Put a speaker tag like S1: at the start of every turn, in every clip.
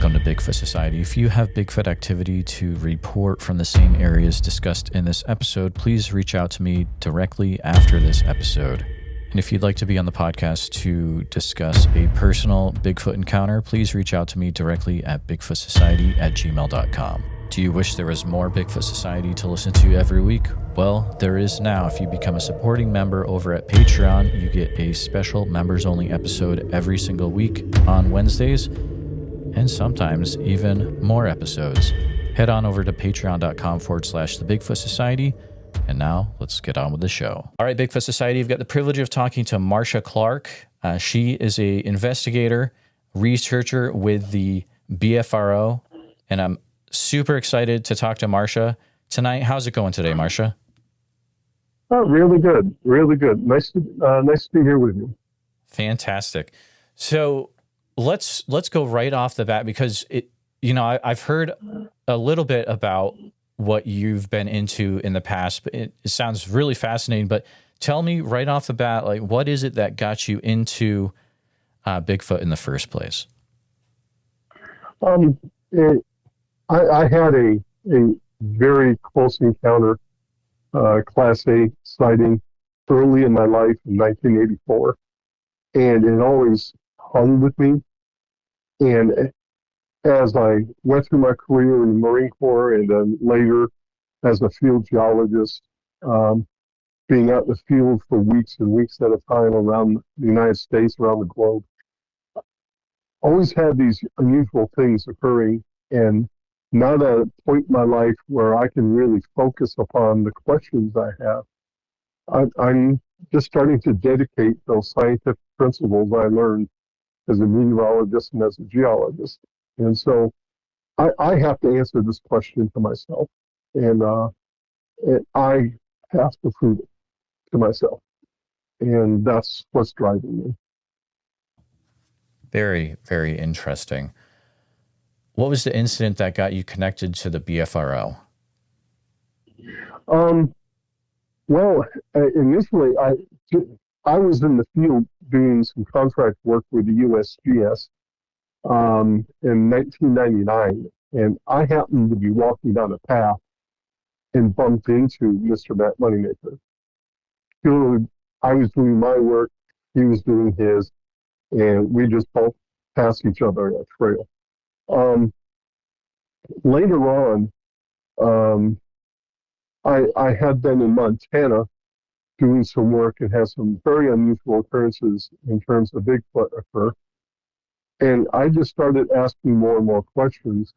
S1: Welcome to Bigfoot Society. If you have Bigfoot activity to report from the same areas discussed in this episode, please reach out to me directly after this episode. And if you'd like to be on the podcast to discuss a personal Bigfoot encounter, please reach out to me directly at bigfootsociety@gmail.com. Do you wish there was more Bigfoot Society to listen to every week? Well, there is now. If you become a supporting member over at Patreon, you get a special members-only episode every single week on Wednesdays, and sometimes even more episodes. Head on over to patreon.com/The Bigfoot Society. And now let's get on with the show. All right, Bigfoot Society, you've got the privilege of talking to Marsha Clarke. She is a investigator, researcher with the BFRO, and I'm super excited to talk to Marsha tonight. How's it going today, Marsha?
S2: Oh, really good. Really good. Nice to be here with you.
S1: Fantastic. So let's go right off the bat, because I've heard a little bit about what you've been into in the past, but it sounds really fascinating. But tell me right off the bat, like, what is it that got you into Bigfoot in the first place?
S2: I had a very close encounter, Class A sighting early in my life in 1984, and it always hung with me. And as I went through my career in the Marine Corps and then later as a field geologist, being out in the field for weeks and weeks at a time around the United States, around the globe, always had these unusual things occurring. And now at a point in my life where I can really focus upon the questions I have, I'm just starting to dedicate those scientific principles I learned as a meteorologist and as a geologist. And so I have to answer this question to myself, and I have to prove it to myself. And that's what's driving me.
S1: Very, very interesting. What was the incident that got you connected to the BFRO?
S2: Well, initially, I was in the field doing some contract work with the USGS in 1999, and I happened to be walking down a path and bumped into Mr. Matt Moneymaker. I was doing my work, he was doing his, and we just both passed each other on a trail. Later on, I had been in Montana doing some work and had some very unusual occurrences in terms of Bigfoot occur. And I just started asking more and more questions.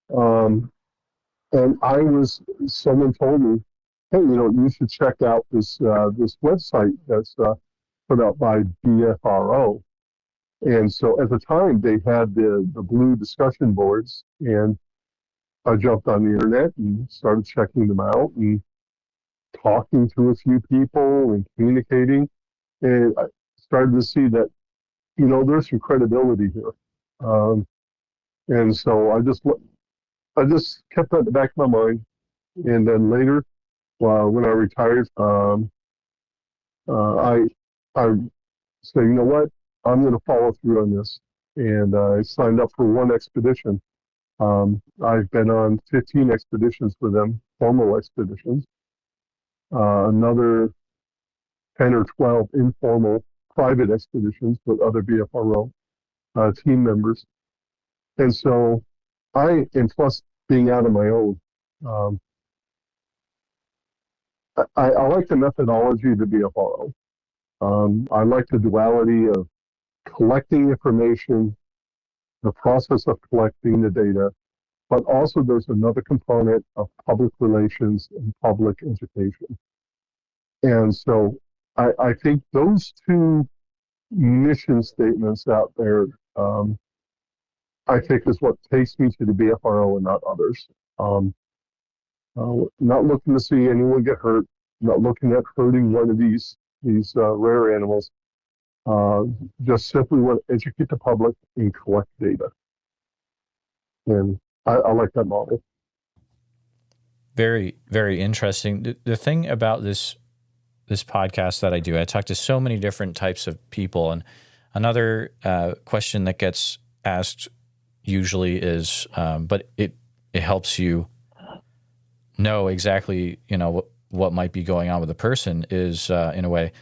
S2: And someone told me, hey, you should check out this website that's put out by BFRO. And so at the time, they had the blue discussion boards, and I jumped on the internet and started checking them out and talking to a few people and communicating. And I started to see that, there's some credibility here. And so I just kept that at the back of my mind. And then later, when I retired, I said, you know what? I'm going to follow through on this. And I signed up for one expedition. I've been on 15 expeditions with them, formal expeditions, another 10 or 12 informal private expeditions with other BFRO team members. And so and plus being out on my own, I like the methodology of the BFRO. I like the duality of collecting information, the process of collecting the data, but also there's another component of public relations and public education. And so I think those two mission statements out there, I think is what takes me to the BFRO and not others. Not looking to see anyone get hurt, not looking at hurting one of these rare animals. Just simply want to educate the public and collect data. And I like that model.
S1: Very, very interesting. The thing about this podcast that I do, I talk to so many different types of people, and another question that gets asked usually is, but it helps you know exactly, what might be going on with a person is, in a way,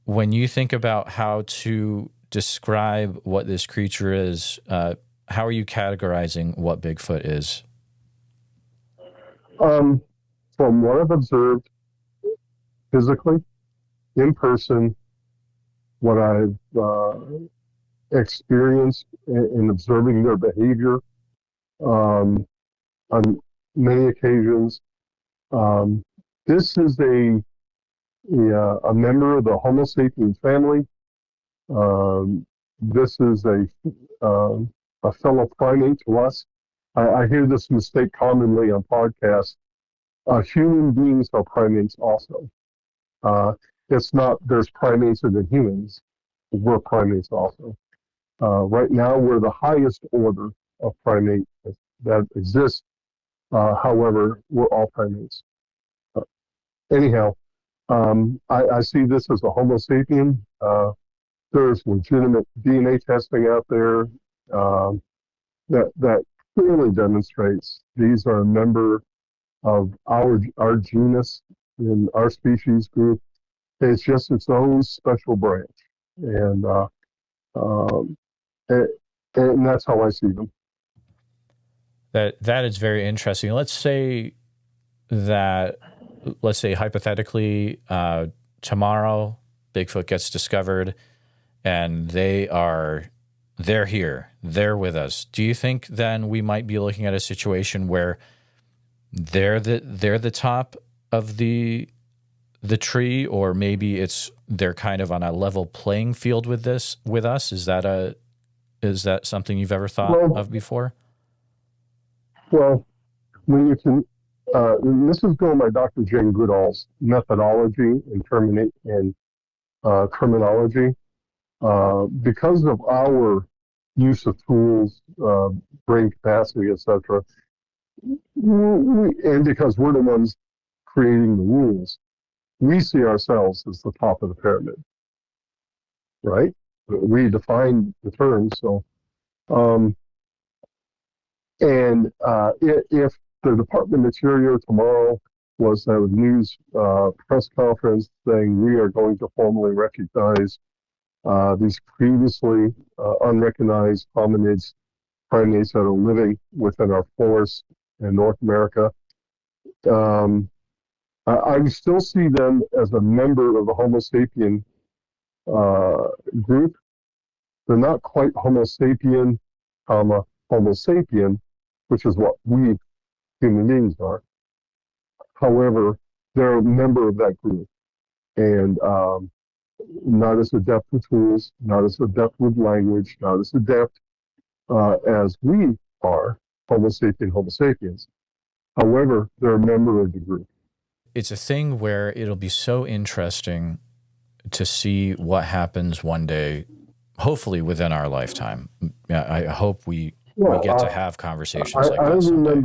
S1: when you think about how to describe what this creature is, how are you categorizing what Bigfoot is?
S2: From what I've observed physically, in person, what I've experienced in observing their behavior on many occasions, this is a member of the Homo sapiens family. This is a fellow primate to us. I hear this mistake commonly on podcasts. Human beings are primates also. It's not there's primates and then humans. We're primates also. Right now, we're the highest order of primate that exists. However, we're all primates. Anyhow, I see this as a Homo sapien. There's legitimate DNA testing out there that clearly demonstrates these are a member of our genus in our species group. It's just its own special branch, and um, and, and that's how I see them.
S1: That is very interesting. Let's say hypothetically, tomorrow Bigfoot gets discovered, and they're here, they're with us. Do you think then we might be looking at a situation where they're the top of the tree, or maybe they're kind of on a level playing field with us? Is that something you've ever thought of before?
S2: Well, when you can, this is going by Dr. Jane Goodall's methodology and terminology. Because of our use of tools, brain capacity, etc., and because we're the ones creating the rules, we see ourselves as the top of the pyramid, right? We define the terms, so. If the Department of Interior tomorrow was a news press conference saying we are going to formally recognize these previously unrecognized hominids, primates that are living within our forests in North America, I would still see them as a member of the Homo sapien group. They're not quite Homo sapien, Homo sapien, which is what we human beings are. However, they're a member of that group, and not as adept with tools, not as adept with language, not as adept as we are, Homo sapiens. However, they're a member of the group.
S1: It's a thing where it'll be so interesting to see what happens one day, hopefully within our lifetime. I hope we get to have conversations like that someday.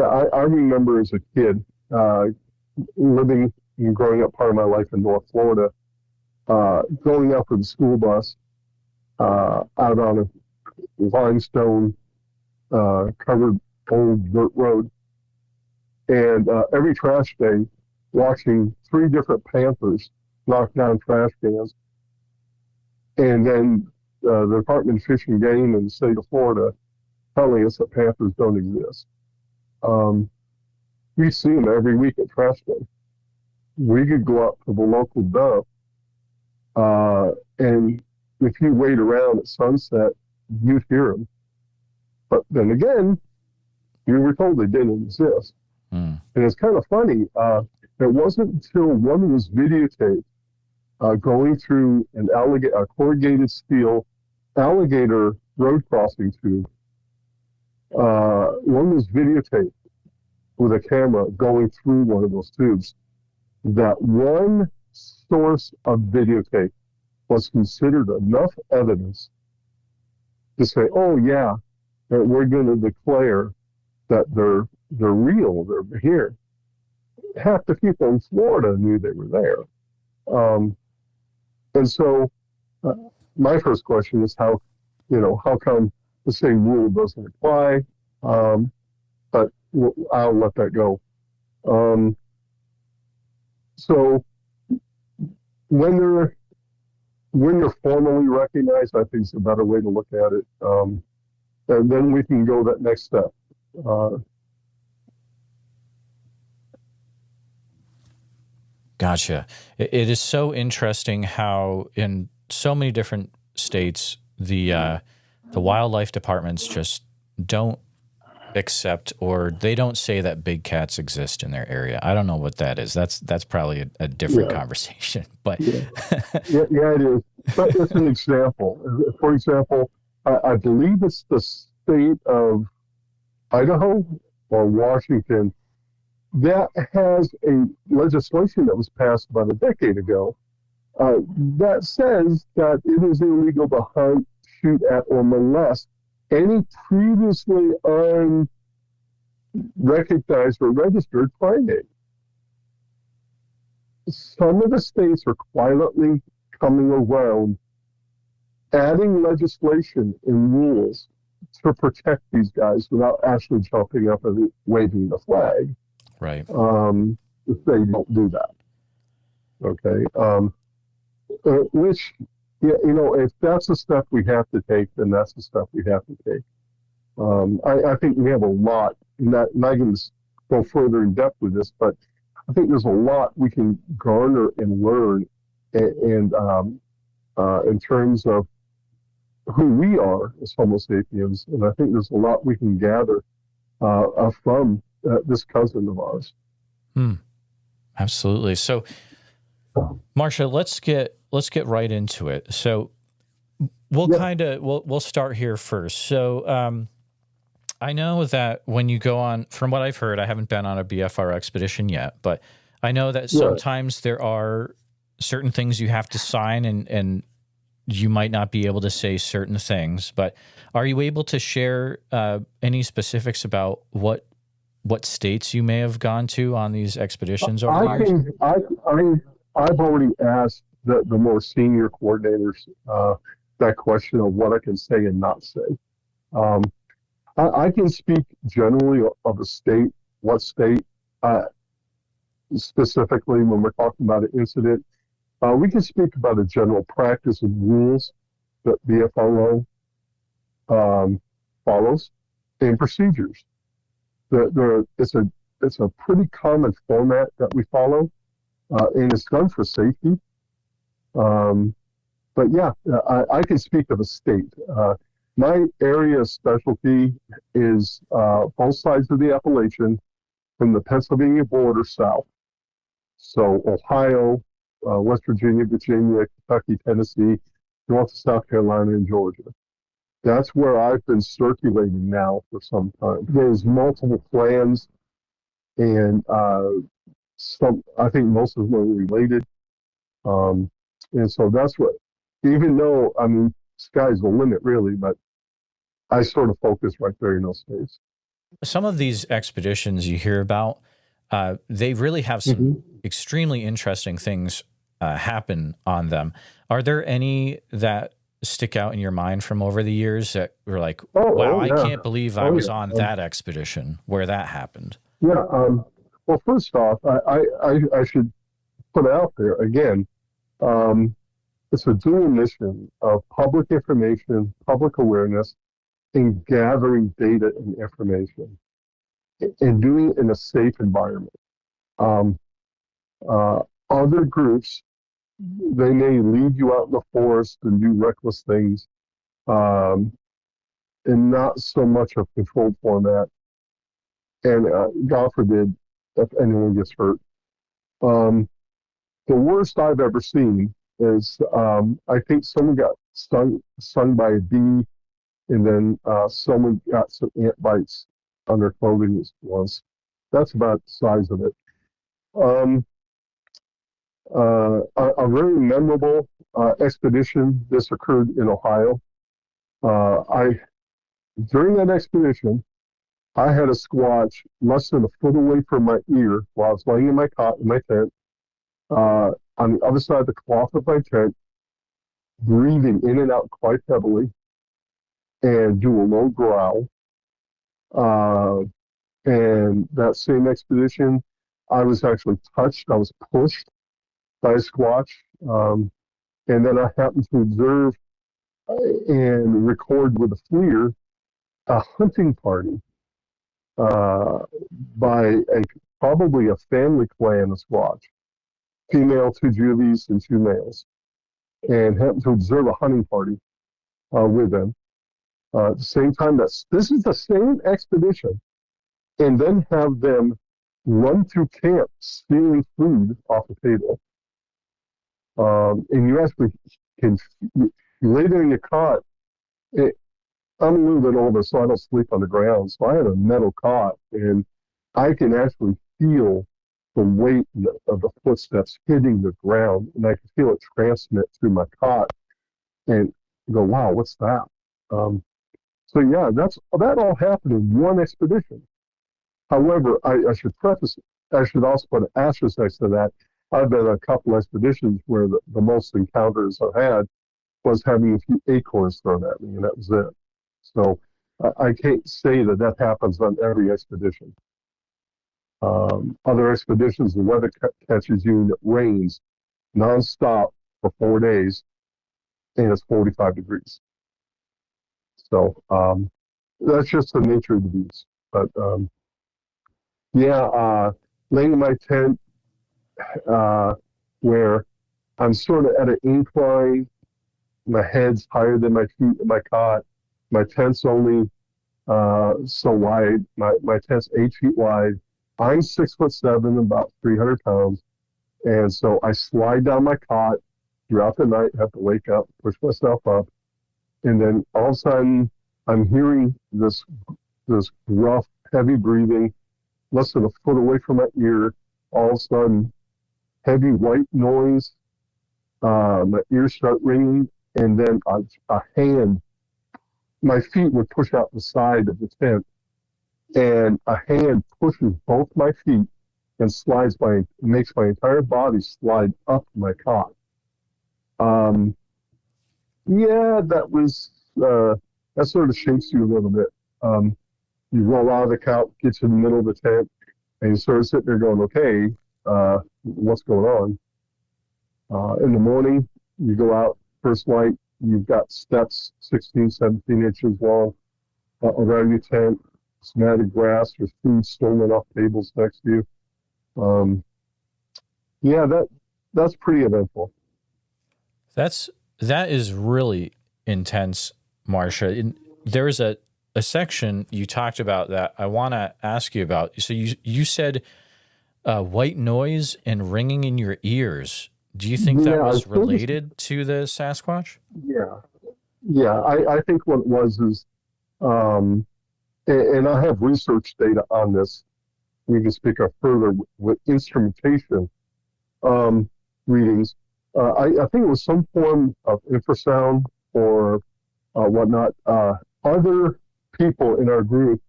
S2: I remember as a kid living and growing up part of my life in North Florida, going out with the school bus out on a limestone covered old dirt road, and every trash day watching 3 different panthers knock down trash cans, and then the Department of Fish and Game in the state of Florida telling us that panthers don't exist. We see them every week at trash day. We could go up to the local dump, and if you wait around at sunset, you'd hear them. But then again, you were told they didn't exist. And it's kind of funny. It wasn't until one was videotaped going through a corrugated steel alligator road crossing tube. One was videotaped with a camera going through one of those tubes. That one source of videotape was considered enough evidence to say, oh yeah, that we're going to declare that they're real, they're here. Half the people in Florida knew they were there. And so my first question is how come the same rule doesn't apply, but I'll let that go. So when they're formally recognized, I think is a better way to look at it. And then we can go that next step.
S1: Gotcha. It is so interesting how in so many different states the wildlife departments just don't accept, or they don't say that big cats exist in their area. I don't know what that is. That's probably a different conversation. But
S2: yeah, it is. But it's an example. For example, I believe it's the state of Idaho or Washington that has a legislation that was passed about a decade ago that says that it is illegal to hunt, shoot at, or molest any previously unrecognized or registered primate. Some of the states are quietly coming around, adding legislation and rules to protect these guys without actually jumping up and waving the flag.
S1: Right.
S2: If they don't do that. Okay. Which, if that's a step we have to take, then that's the step we have to take. I think we have a lot, not going to go further in depth with this, but I think there's a lot we can garner and learn and in terms of who we are as Homo sapiens. And I think there's a lot we can gather from this cousin of ours.
S1: Absolutely. So, Marsha, let's get right into it. So we'll start here first. So I know that when you go on, from what I've heard, I haven't been on a BFRO expedition yet, but I know that sometimes there are certain things you have to sign and you might not be able to say certain things, but are you able to share any specifics about what states you may have gone to on these expeditions over the years?
S2: I've already asked the more senior coordinators that question of what I can say and not say. I can speak generally of a state, what state, specifically when we're talking about an incident. We can speak about a general practice and rules that BFRO follows and procedures. It's a pretty common format that we follow, and it's done for safety. But yeah, I can speak of a state. My area of specialty is both sides of the Appalachian, from the Pennsylvania border south. So Ohio, West Virginia, Kentucky, Tennessee, North and South Carolina, and Georgia. That's where I've been circulating now for some time. There's multiple plans, and I think most of them are related. And so that's what, even though, sky's the limit really, but I sort of focus right there in those states.
S1: Some of these expeditions you hear about, they really have some extremely interesting things happen on them. Are there any that stick out in your mind from over the years that were like, I can't believe I was on that expedition where that happened?
S2: Yeah. Well, first off, I should put out there again, it's a dual mission of public information, public awareness, and gathering data and information, and doing it in a safe environment. Other groups, they may lead you out in the forest and do reckless things, and not so much a controlled format. And God forbid if anyone gets hurt. The worst I've ever seen is I think someone got stung by a bee, and then someone got some ant bites on their clothing once. That's about the size of it. A very memorable expedition. This occurred in Ohio. During that expedition, I had a squatch less than a foot away from my ear while I was laying in my cot in my tent, on the other side of the cloth of my tent, breathing in and out quite heavily. and do a low growl. And that same expedition, I was actually touched. I was pushed by a Squatch. And then I happened to observe and record with a FLIR a hunting party by probably a family clan of Squatch, female, two juvies, and two males, and happened to observe a hunting party with them. At the same time, this is the same expedition, and then have them run through camp stealing food off the table. And you actually can, you lay there in your cot. I'm a little bit older, so I don't sleep on the ground. So I had a metal cot, and I can actually feel the weight of the footsteps hitting the ground, and I can feel it transmit through my cot, and go, "Wow, what's that?" So yeah, that all happened in one expedition. However, I should preface, I should also put an asterisk next to that. I've been on a couple expeditions where the most encounters I've had was having a few acorns thrown at me, and that was it. So I can't say that happens on every expedition. Other expeditions, the weather catches you and it rains nonstop for 4 days, and it's 45 degrees. So that's just the nature of the beast. But laying in my tent where I'm sort of at an incline, my head's higher than my feet in my cot. My tent's only so wide. My tent's 8 feet wide. I'm 6'7", about 300 pounds. And so I slide down my cot throughout the night, have to wake up, push myself up. And then all of a sudden, I'm hearing this rough, heavy breathing, less than a foot away from my ear. All of a sudden, heavy white noise. My ears start ringing, and then a hand, my feet would push out the side of the tent, and a hand pushes both my feet and makes my entire body slide up my cot. That sort of shakes you a little bit. You roll out of the couch, get to the middle of the tent, and you sort of sit there going, okay, what's going on? In the morning, you go out, first light, you've got steps 16, 17 inches long around your tent, matted grass, there's food stolen off tables next to you. That's pretty eventful.
S1: That is really intense, Marsha. There's a section you talked about that I want to ask you about. So you said white noise and ringing in your ears. Do you think that was related to the Sasquatch?
S2: Yeah. I think what it was is, and I have research data on this. We can speak up further with instrumentation readings. I think it was some form of infrasound or whatnot. Other people in our group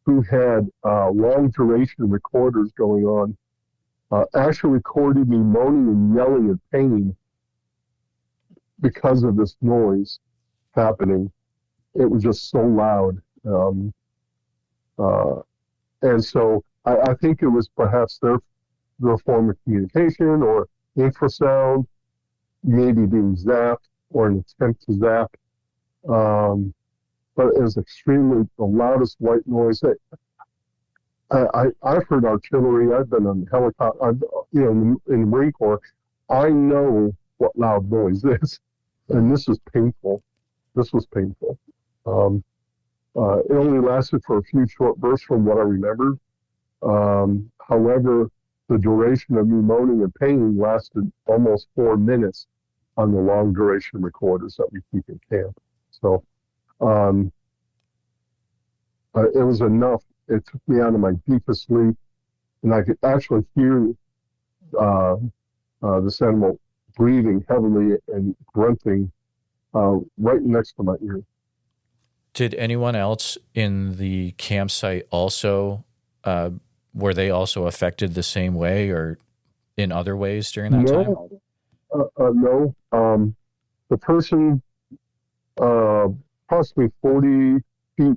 S2: who had long duration recorders going on actually recorded me moaning and yelling in pain because of this noise happening. It was just so loud. And so I think it was perhaps their form of communication or infrasound, maybe being zapped or an attempt to zap. But it was the loudest white noise. I've heard artillery. I've been on helicopter. In the Marine Corps. I know what loud noise is, and this is painful. This was painful. It only lasted for a few short bursts from what I remember. However, the duration of me moaning and pain lasted almost 4 minutes on the long duration recorders that we keep in camp. So it was enough. It took me out of my deepest sleep, and I could actually hear this animal breathing heavily and grunting right next to my ear.
S1: Did anyone else in the campsite also, were they also affected the same way or in other ways during that time?
S2: No. The person approximately 40 feet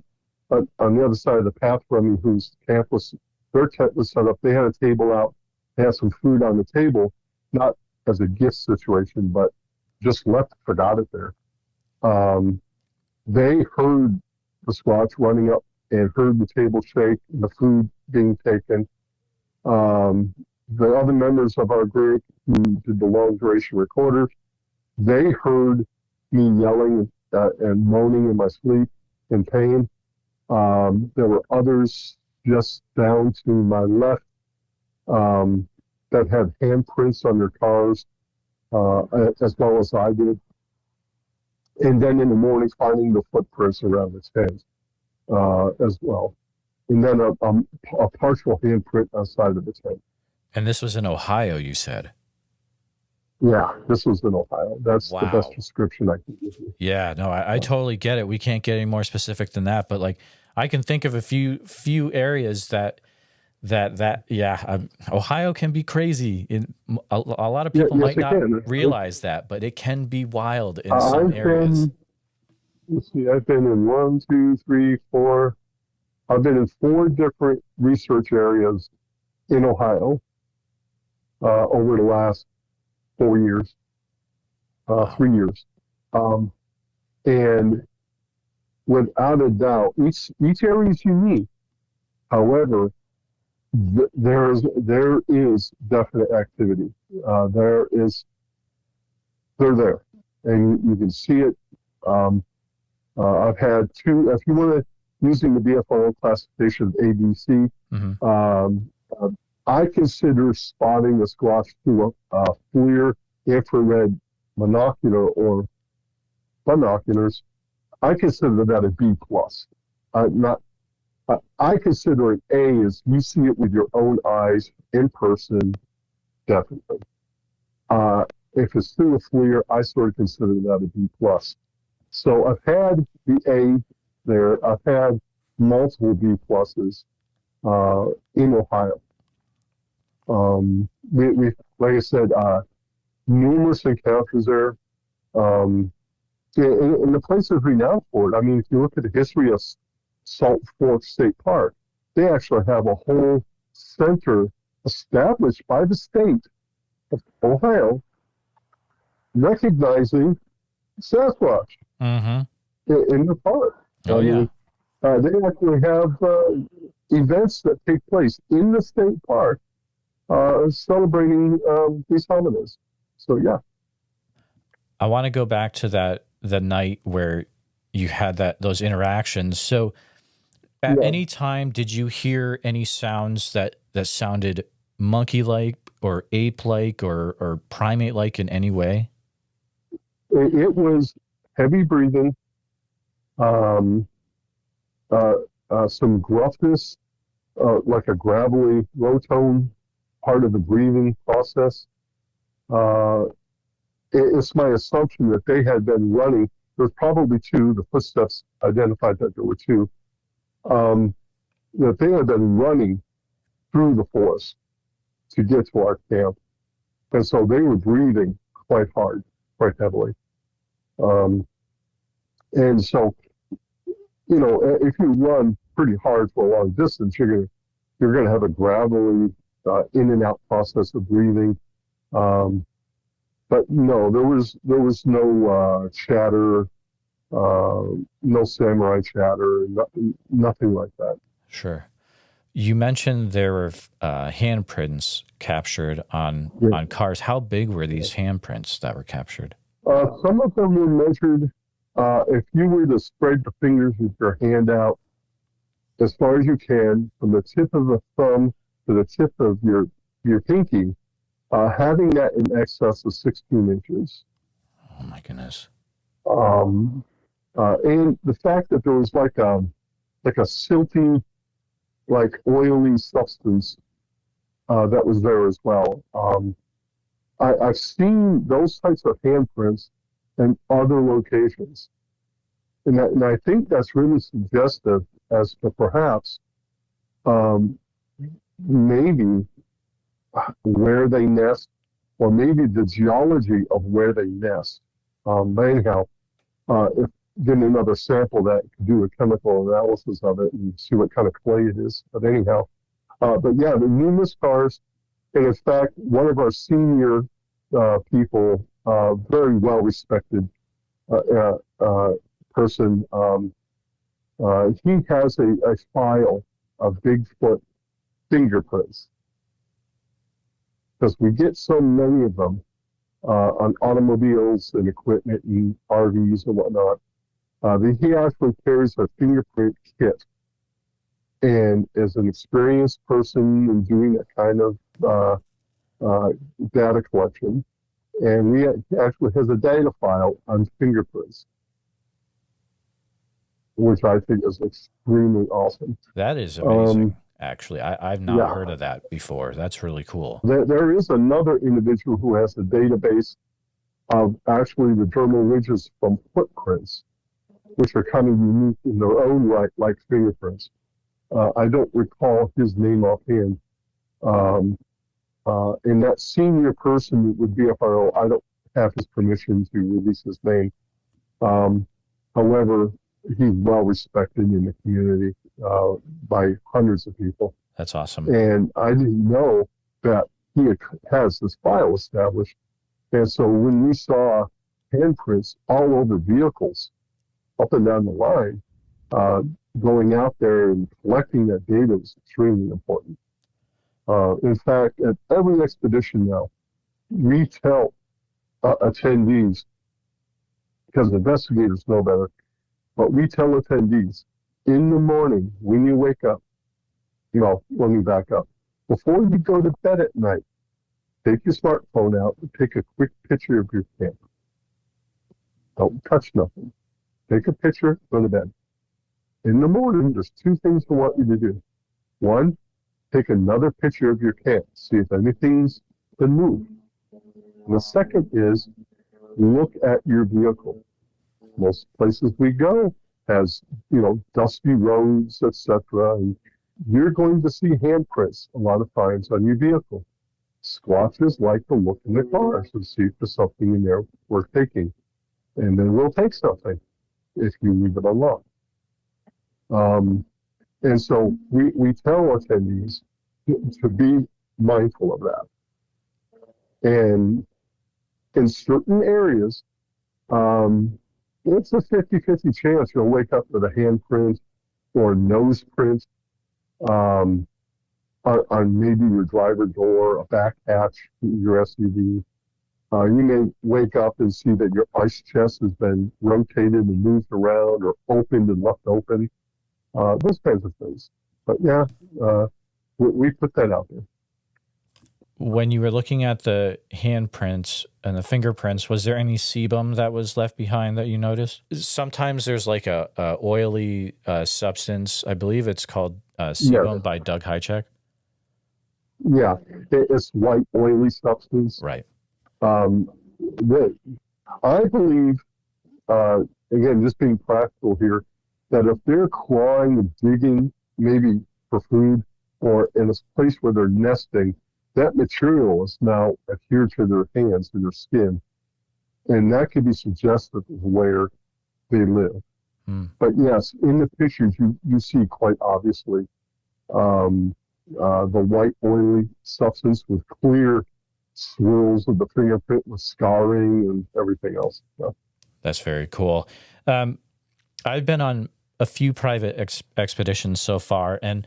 S2: on the other side of the path from me, whose camp was, their tent was set up. They had a table out. They had some food on the table, not as a gift situation, but just left, forgot it there. They heard the Squatch running up and heard the table shake and the food being taken. The other members of our group who did the long duration recorders, they heard me yelling and moaning in my sleep in pain. There were others just down to my left that had handprints on their cars, as well as I did. And then in the morning, finding the footprints around its head as well. And then a partial handprint outside of its head.
S1: And this was in Ohio, you said?
S2: Yeah, this was in Ohio. That's
S1: wow.
S2: The best description I can give you.
S1: Yeah, no, I totally get it. We can't get any more specific than that, but like I can think of a few areas that Ohio can be crazy. A lot of people might not realize that, but it can be wild in some areas.
S2: Let's see, I've been in 1, 2, 3, 4. I've been in 4 different research areas in Ohio over the last 4 years, 3 years. And without a doubt, each area is unique. However, there is definite activity. They're there, and you can see it. I've had 2. If you want to, using the BFRO classification of ABC, I consider spotting the Squatch through a FLIR infrared monocular or binoculars. I consider that a B plus. I consider an A as you see it with your own eyes in person, definitely. If it's through a FLIR, I sort of consider that a B plus. So I've had the A there. I've had multiple B pluses in Ohio. We like I said, numerous encounters there. And the place is renowned for it. I mean, if you look at the history of Salt Fork State Park, they actually have a whole center established by the state of Ohio recognizing Sasquatch in the park.
S1: Oh, yeah.
S2: They actually have events that take place in the state park celebrating these hominids. So, yeah.
S1: I want to go back to the night where you had those interactions. So at any time, did you hear any sounds that sounded monkey-like or ape-like or primate-like in any way?
S2: It was heavy breathing, some gruffness, like a gravelly low tone part of the breathing process. It's my assumption that they had been running. There's probably 2. The footsteps identified that there were 2. That they had been running through the forest to get to our camp. And so they were breathing quite hard, quite heavily. And so, if you run pretty hard for a long distance, you're going to have a gravelly in and out process of breathing. But no, there was no chatter, no samurai chatter, nothing like that.
S1: Sure. You mentioned there were handprints captured on cars. How big were these handprints that were captured?
S2: Some of them were measured. If you were to spread your fingers with your hand out as far as you can, from the tip of the thumb to the tip of your pinky, having that in excess of 16 inches.
S1: Oh my goodness.
S2: And the fact that there was like a silty, like oily substance that was there as well. I've seen those types of handprints in other locations. And I think that's really suggestive as to perhaps maybe where they nest, or maybe the geology of where they nest. But anyhow, get another sample that could do a chemical analysis of it and see what kind of clay it is. But anyhow, but yeah, the numerous scars. And in fact, one of our senior people, very well respected person, he has a file of Bigfoot fingerprints because we get so many of them on automobiles and equipment and RVs and whatnot. He actually carries a fingerprint kit, and as an experienced person in doing that kind of data collection, and he actually has a data file on fingerprints, which I think is extremely awesome.
S1: That is amazing. Actually, I've not heard of that before. That's really cool.
S2: There is another individual who has a database of actually the dermal ridges from footprints, which are kind of unique in their own right, like fingerprints. I don't recall his name offhand. And that senior person with BFRO, I don't have his permission to release his name. However, he's well respected in the community by hundreds of people.
S1: That's awesome.
S2: And I didn't know that he has this file established. And so when we saw handprints all over vehicles up and down the line, going out there and collecting that data is extremely important. In fact, at every expedition now, we tell attendees, because investigators know better, but we tell attendees, in the morning, when you wake up, let me back up. Before you go to bed at night, take your smartphone out and take a quick picture of your camp. Don't touch nothing. Take a picture, go to bed. In the morning, there's two things I want you to do. One, take another picture of your camp, see if anything's been moved. And the second is, look at your vehicle. Most places we go has, dusty roads, etc. And you're going to see handprints a lot of times on your vehicle. Squatches like to look in the cars and see if there's something in there worth taking. And then we'll take something if you leave it unlocked. And so we tell attendees to be mindful of that. And in certain areas, it's a 50-50 chance you'll wake up with a handprint or nose print on maybe your driver door, a back hatch, your SUV. You may wake up and see that your ice chest has been rotated and moved around or opened and left open. Those kinds of things. But yeah, we put that out there.
S1: When you were looking at the handprints and the fingerprints, was there any sebum that was left behind that you noticed? Sometimes there's like a oily substance. I believe it's called sebum by Doug Hychek.
S2: Yeah, it's white oily substance.
S1: Right.
S2: I believe, again, just being practical here, that if they're clawing and digging, maybe for food or in a place where they're nesting, that material is now adhered to their hands and their skin, and that could be suggestive of where they live. But yes, in the pictures, you see quite obviously the white oily substance with clear swirls of the fingerprint with scarring and everything else. So.
S1: That's very cool. I've been on a few private expeditions so far, and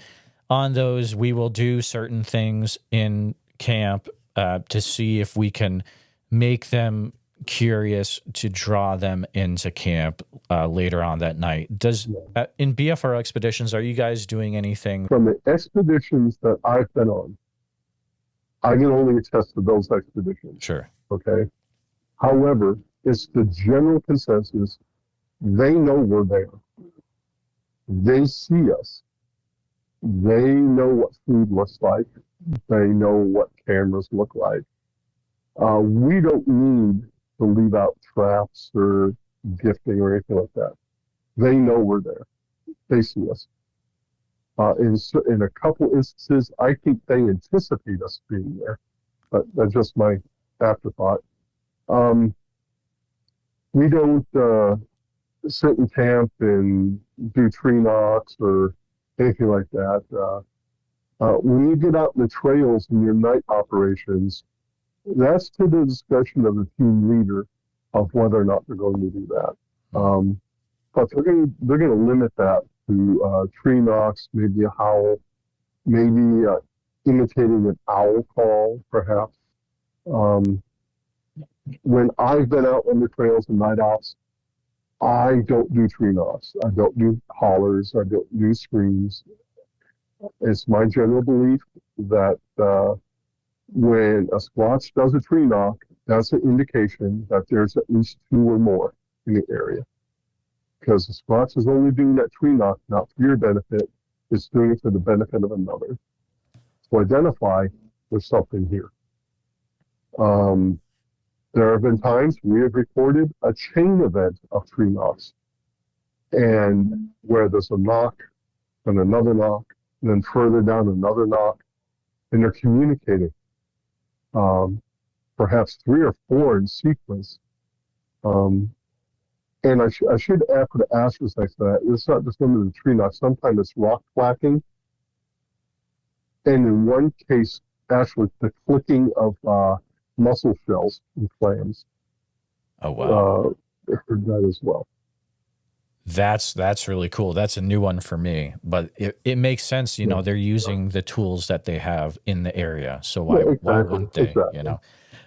S1: on those, we will do certain things in camp to see if we can make them curious to draw them into camp later on that night. In BFRO expeditions, are you guys doing anything?
S2: From the expeditions that I've been on, I can only attest to those expeditions.
S1: Sure.
S2: Okay. However, it's the general consensus. They know we're there. They see us. They know what food looks like. They know what cameras look like. We don't need to leave out traps or gifting or anything like that. They know we're there. They see us. In a couple instances, I think they anticipate us being there, but that's just my afterthought. We don't sit in camp and do tree knocks or anything like that. When you get out in the trails in your night operations, that's to the discretion of the team leader of whether or not they're going to do that. But they're going to limit that to tree knocks, maybe a howl, maybe imitating an owl call, perhaps. Um, when I've been out on the trails and night ops, I don't do tree knocks. I don't do hollers. I don't do screams. It's my general belief that when a Squatch does a tree knock, that's an indication that there's at least two or more in the area. Because the Squatch is only doing that tree knock not for your benefit, it's doing it for the benefit of another. To identify there's something here. There have been times we have recorded a chain event of tree knocks, and where there's a knock and another knock, and then further down another knock, and they're communicating. Perhaps three or four in sequence. And I should add for the asterisk that it's not just limited to tree knocks. Sometimes it's rock clacking, and in one case, actually the clicking of mussel shells and clams.
S1: Oh wow!
S2: I heard that as well.
S1: That's really cool. That's a new one for me, but it makes sense. You know, they're using the tools that they have in the area, so why wouldn't they?
S2: Exactly.
S1: You know,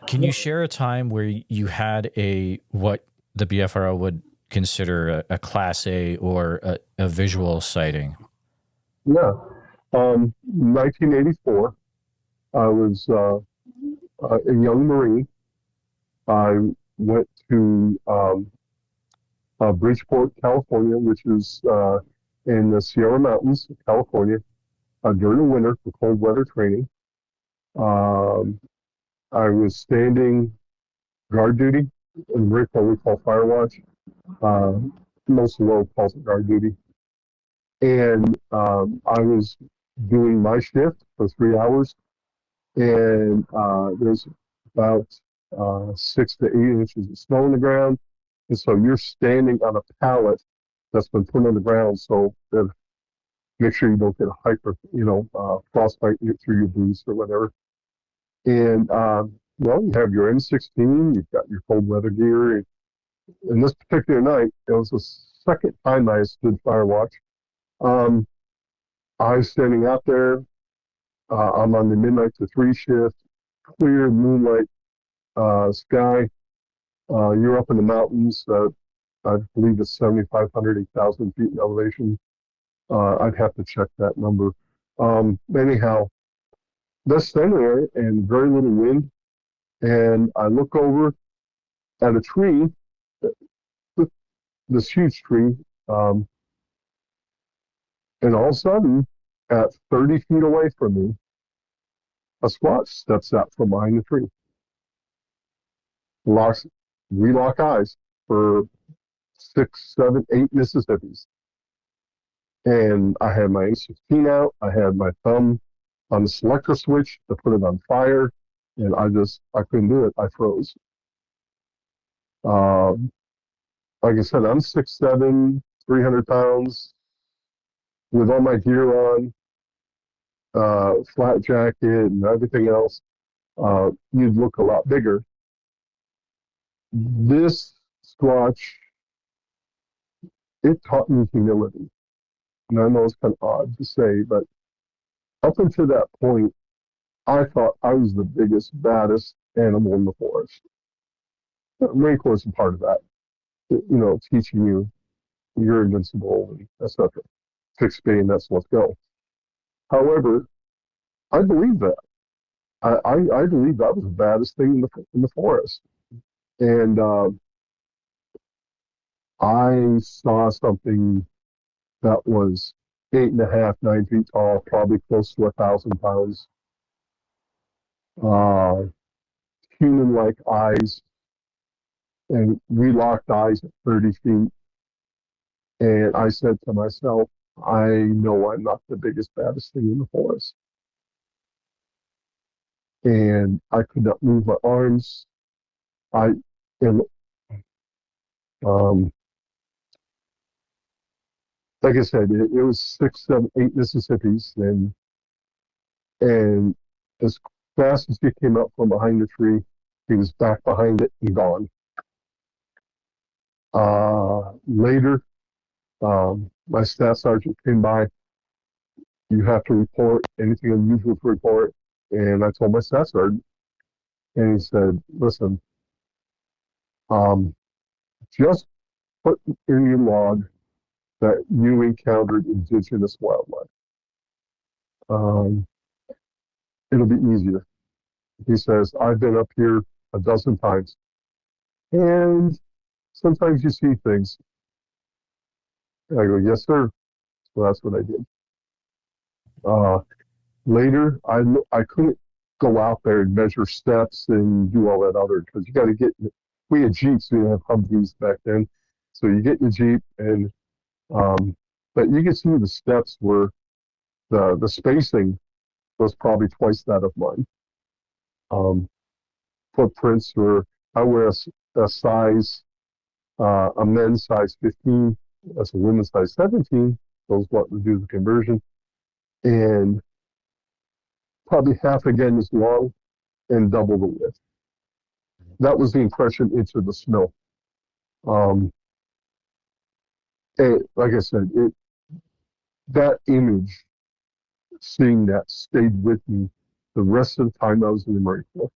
S1: can you share a time where you had what the BFRO would consider a Class A or a visual sighting?
S2: Yeah. 1984, I was a young Marine. I went to Bridgeport, California, which is in the Sierra Mountains of California, during the winter for cold weather training. I was standing guard duty in the Marine Corps we call fire watch. Most of the world calls it guard duty. And I was doing my shift for 3 hours, and there's about 6 to 8 inches of snow on the ground. And so you're standing on a pallet that's been put on the ground, so that make sure you don't get a frostbite through your boots or whatever. And well, you have your M16, you've got your cold weather gear. And this particular night, it was the second time I stood fire watch. I was standing out there. I'm on the midnight to 3 shift, clear moonlight sky. You're up in the mountains. I believe it's 7,500, 8,000 feet in elevation. I'd have to check that number. Anyhow, that's standing there and very little wind. And I look over at a tree, this huge tree, and all of a sudden, at 30 feet away from me, a Squatch steps out from behind the tree. We lock eyes for 6, 7, 8 Mississippis. And I had my M16 out. I had my thumb on the selector switch to put it on fire. And I couldn't do it. I froze. Like I said, I'm 6'7", 300 pounds with all my gear on, flat jacket and everything else. You'd look a lot bigger. This Squatch, it taught me humility. And I know it's kind of odd to say, but up until that point, I thought I was the biggest, baddest animal in the forest. The Marine Corps is a part of that, teaching you you're invincible, and etc. Fixed bayonets, let's go. However, I believe that. I believe that was the baddest thing in the forest. And I saw something that was 8.5, 9 feet tall, probably close to 1,000 pounds. Human-like eyes, and we locked eyes at 30 feet. And I said to myself, I know I'm not the biggest, baddest thing in the forest. And I could not move my arms. And like I said, it was 6, 7, 8 Mississippis, and as fast as he came up from behind the tree, he was back behind it and gone. Later, my staff sergeant came by. You have to report anything unusual to report. And I told my staff sergeant, and he said, listen, just put in your log that you encountered indigenous wildlife. It'll be easier. He says, I've been up here a dozen times, and sometimes you see things. And I go, yes, sir. So that's what I did. Later, I couldn't go out there and measure steps and do all that other, because you got to get, we had Jeeps, we didn't have Humvees back then. So you get in the Jeep, and but you can see the steps were, the spacing was probably twice that of mine. Footprints were, I wear a size, a men's size 15, that's a women's size 17, those what to do the conversion, and probably half again as long and double the width. That was the impression into the snow. And like I said, that image, seeing that, stayed with me the rest of the time I was in the Marine Corps.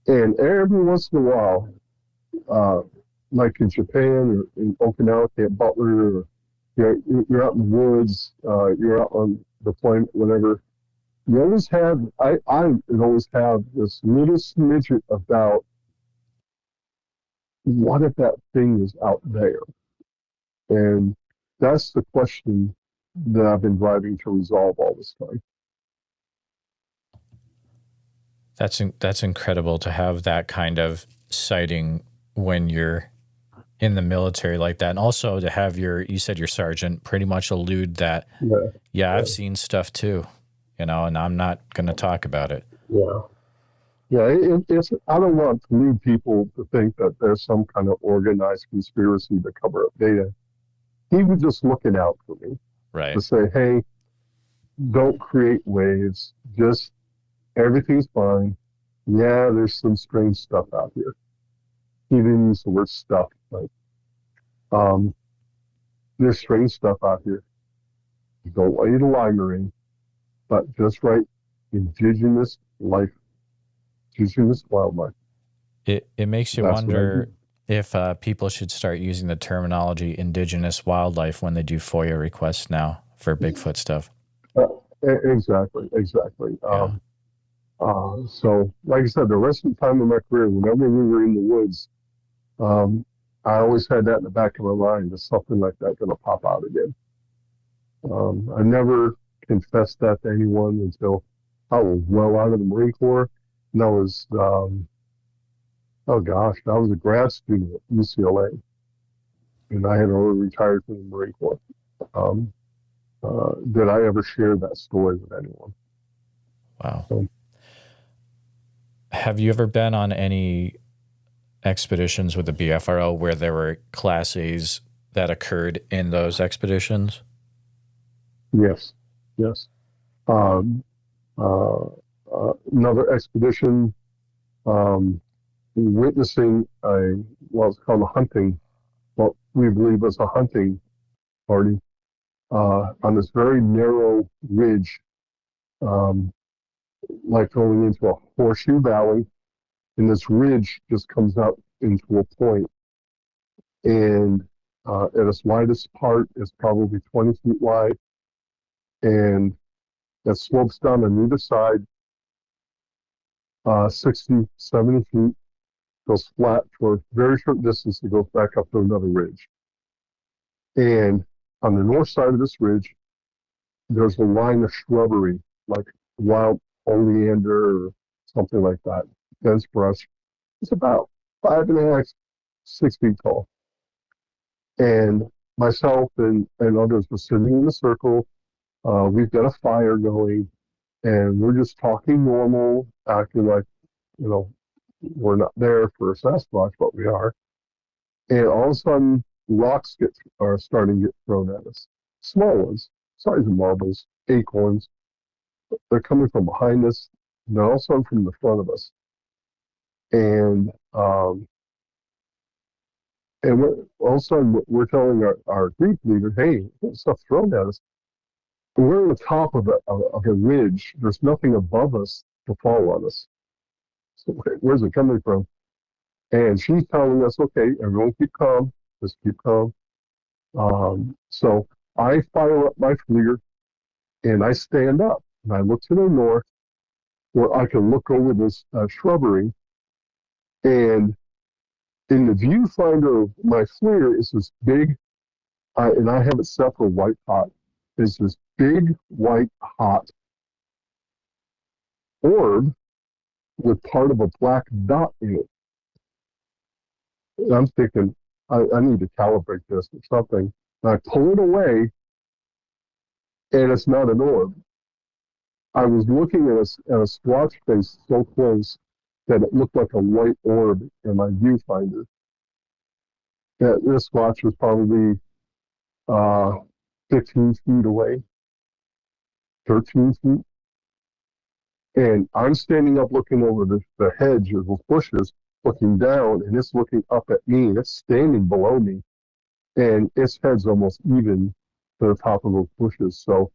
S2: And every once in a while, like in Japan or in Okinawa, Camp Butler, or you're out in the woods, you're out on deployment, whatever. You always have, I always have this little smidget about, what if that thing is out there? And that's the question that I've been driving to resolve all this time.
S1: That's incredible to have that kind of sighting when you're in the military like that. And also to have you said your sergeant pretty much allude that, yeah, I've seen stuff too, and I'm not going to talk about it.
S2: Yeah. It's, I don't want to lead people to think that there's some kind of organized conspiracy to cover up data. He was just looking out for me.
S1: Right.
S2: To say, hey, don't create waves. Just, everything's fine. Yeah, there's some strange stuff out here. He didn't use the word stuff, but there's strange stuff out here. You don't want you to lie, Marine, but just write indigenous life, indigenous wildlife.
S1: It makes you wonder if people should start using the terminology indigenous wildlife when they do FOIA requests now for Bigfoot stuff.
S2: Exactly.
S1: Yeah.
S2: So, like I said, the rest of the time of my career, whenever we were in the woods, I always had that in the back of my mind, that something like that going to pop out again. I never confessed that to anyone until I was well out of the Marine Corps. And I was, oh gosh, I was a grad student at UCLA, and I had already retired from the Marine Corps. Did I ever share that story with anyone?
S1: Wow. So, have you ever been on any expeditions with the BFRO where there were Class A's that occurred in those expeditions?
S2: Yes. Another expedition, witnessing it's called a hunting, what we believe was a hunting party, on this very narrow ridge, like going into a horseshoe valley, and this ridge just comes up into a point, and at its widest part is probably 20 feet wide, and that slopes down on either side 60, 70 feet, goes flat for a very short distance, it goes back up to another ridge. And on the north side of this ridge, there's a line of shrubbery, like wild oleander or something like that, dense brush. It's about 5.5, 6 feet tall. And myself and others were sitting in a circle. We've got a fire going, and we're just talking normal, acting like, we're not there for a Sasquatch, but we are. And all of a sudden, rocks are starting to get thrown at us. Small ones, size of marbles, acorns. They're coming from behind us. They're all of a sudden from the front of us. And all of a sudden, we're telling our group leader, hey, stuff's thrown at us. We're on the top of a ridge. There's nothing above us to fall on us. So where's it coming from? And she's telling us, okay, everyone keep calm. Just keep calm. So I fire up my FLIR and I stand up and I look to the north where I can look over this shrubbery. And in the viewfinder of my FLIR is this big, and I have it set for white hot, is this big white hot orb with part of a black dot in it. And I'm thinking, I need to calibrate this or something. And I pull it away, and it's not an orb. I was looking at a Sasquatch face so close that it looked like a white orb in my viewfinder. That this Sasquatch was probably 15 feet away, 13 feet. And I'm standing up looking over the hedge of those bushes, looking down, and it's looking up at me, and it's standing below me. And its head's almost even to the top of those bushes. So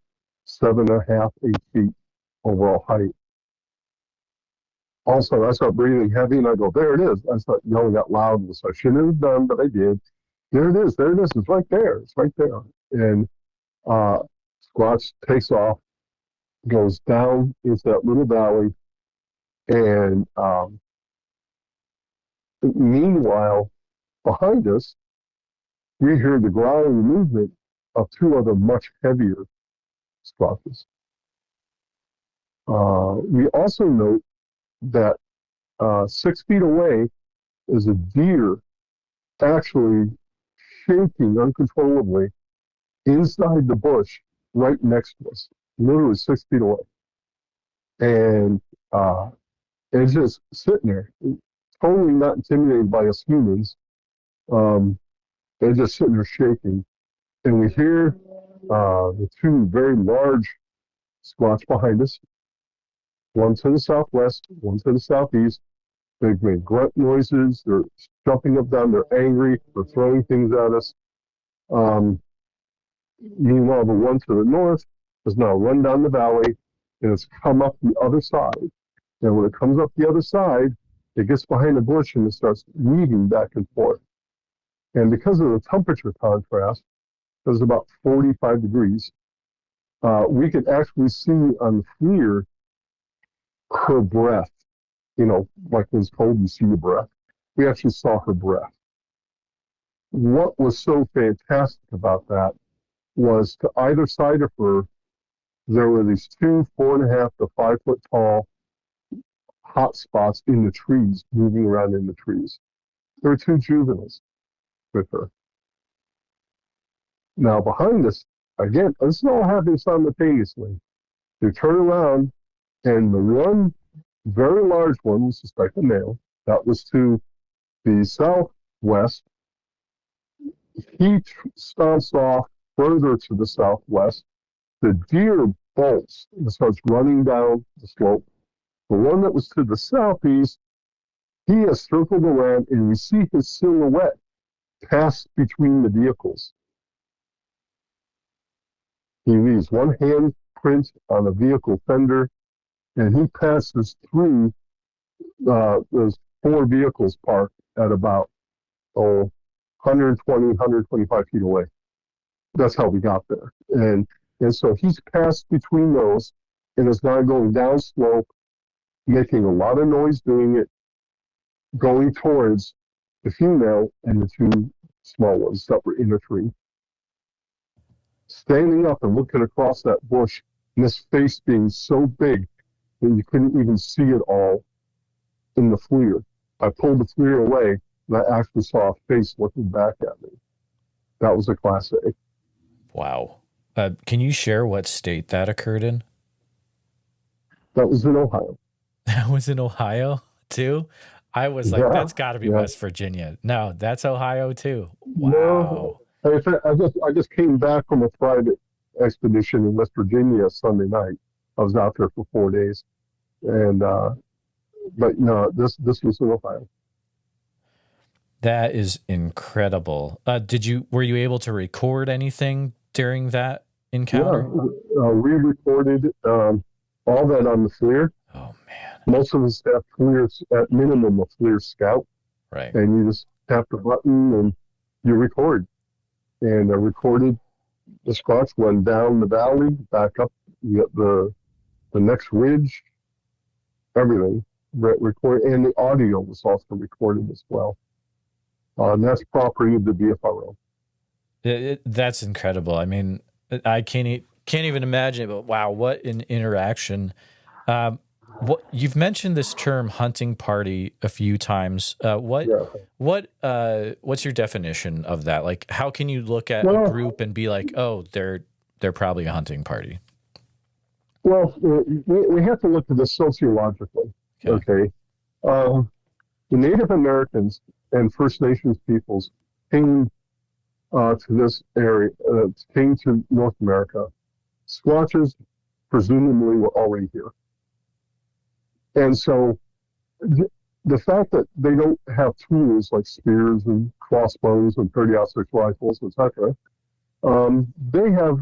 S2: 7.5, 8 feet overall height. Also, I start breathing heavy, and I go, there it is. I start yelling out loud, which I shouldn't have done, but I did. There it is. There it is. It's right there. It's right there. And Squatch takes off, goes down into that little valley, and meanwhile, behind us, we hear the growling movement of two other much heavier Squatches. We also note that 6 feet away is a deer actually shaking uncontrollably inside the bush right next to us, literally 6 feet away. And it's just sitting there, totally not intimidated by us humans. They're just sitting there shaking. And we hear the two very large Squatch behind us, one to the southwest, one to the southeast. They've made grunt noises. They're jumping up down. They're angry. They're throwing things at us. Meanwhile, the one to the north has now run down the valley and it's come up the other side. And when it comes up the other side, it gets behind a bush and it starts weaving back and forth. And because of the temperature contrast, it was about 45 degrees, we could actually see on the FLIR her breath. You know, like when it's cold, you see your breath. We actually saw her breath. What was so fantastic about that was to either side of her, there were these two 4.5 to 5 foot tall hot spots in the trees, moving around in the trees. There were two juveniles with her. Now behind us, again, this is all happening simultaneously. They turn around, and the one very large one, we suspect a male, that was to the southwest. He stomps off further to the southwest. The deer bolts and starts running down the slope. The one that was to the southeast, he has circled around, and we see his silhouette pass between the vehicles. He leaves one handprint on a vehicle fender, and he passes through those 4 vehicles parked at about 120, 125 feet away. That's how we got there. And so he's passed between those and is now going down slope, making a lot of noise doing it, going towards the female and the two small ones that were in the tree. Standing up and looking across that bush, and his face being so big that you couldn't even see it all in the FLIR. I pulled the FLIR away, and I actually saw a face looking back at me. That was a Class A.
S1: Wow. Can you share what state that occurred in?
S2: That was in Ohio.
S1: That was in Ohio, too? I was like,
S2: Yeah,
S1: that's got to be
S2: yeah.
S1: West Virginia. No, that's Ohio too.
S2: No,
S1: Wow.
S2: in fact, I just came back from a private expedition in West Virginia Sunday night. I was out there for 4 days, and but no, this was in Ohio.
S1: That is incredible. Were you able to record anything during that
S2: Yeah,
S1: encounter?
S2: we recorded all that on the FLIR.
S1: Oh man.
S2: Most of us have FLIRs, at minimum a FLIR Scout,
S1: Right.
S2: and you just tap the button and you record. And I recorded the Squatch went down the valley, back up, you get the next ridge, everything record, and the audio was also recorded as well. And that's property of the BFRO.
S1: That's incredible. I mean, I can't even imagine it, but wow, what an interaction. Um, you've mentioned this term hunting party a few times.
S2: Yeah.
S1: What's your definition of that? Like, how can you look at a
S2: Well,
S1: group and be like, oh, they're probably a hunting party?
S2: well, we have to look at this sociologically.
S1: Okay.
S2: Okay. Uh, the Native Americans and First Nations peoples came to this area, came to North America. Squatches presumably were already here. And so the fact that they don't have tools like spears and crossbows and 30-06 rifles, etc., they have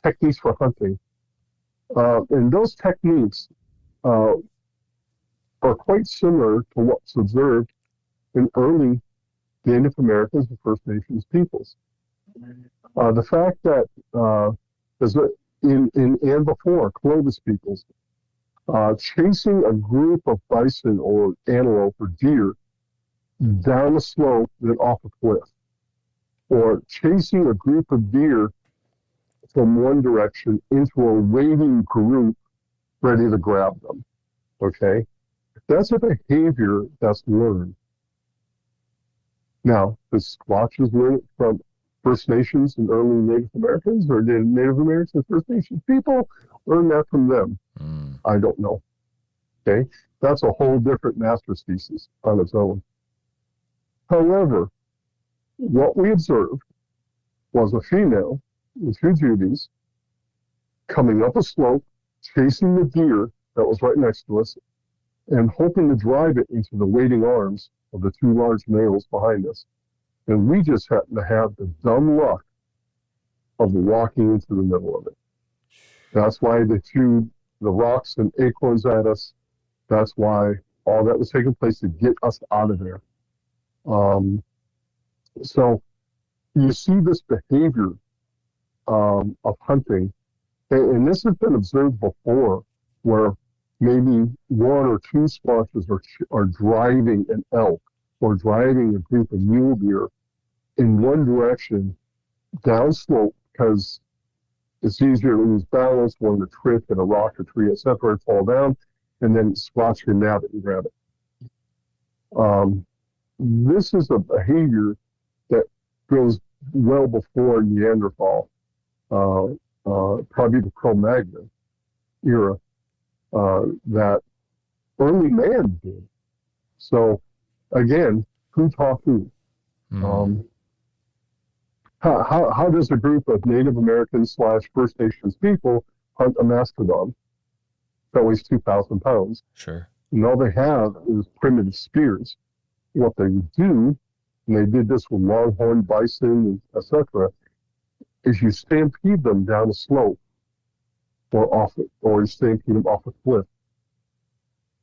S2: techniques for hunting. And those techniques are quite similar to what's observed in early Native Americans and First Nations peoples. The fact that in and before Clovis peoples, chasing a group of bison or antelope or deer down a slope then off a cliff, or chasing a group of deer from one direction into a waiting group ready to grab them. Okay? That's a behavior that's learned. Now, did Squatches learn it from First Nations and early Native Americans, or did Native Americans and First Nations people learn that from them? I don't know. Okay? That's a whole different master's thesis on its own. However, what we observed was a female with two Judies coming up a slope, chasing the deer that was right next to us, and hoping to drive it into the waiting arms of the two large males behind us. And we just happened to have the dumb luck of walking into the middle of it. That's why they threw the rocks and acorns at us. That's why all that was taking place to get us out of there. So you see this behavior of hunting, and this has been observed before, where maybe one or two squatches are driving an elk or driving a group of mule deer in one direction downslope because it's easier to lose balance, one to trip in a rock or tree, etc., and fall down, and then squatch can nab it and grab it. This is a behavior that goes well before Neanderthal, probably the Cro-Magnon era, that early man did. So, again, who taught who? How does a group of Native Americans / First Nations people hunt a mastodon that weighs 2,000 pounds?
S1: Sure.
S2: And all they have is primitive spears. What they do, and they did this with longhorn bison, etc., is you stampede them down a slope or you stampede them off a cliff.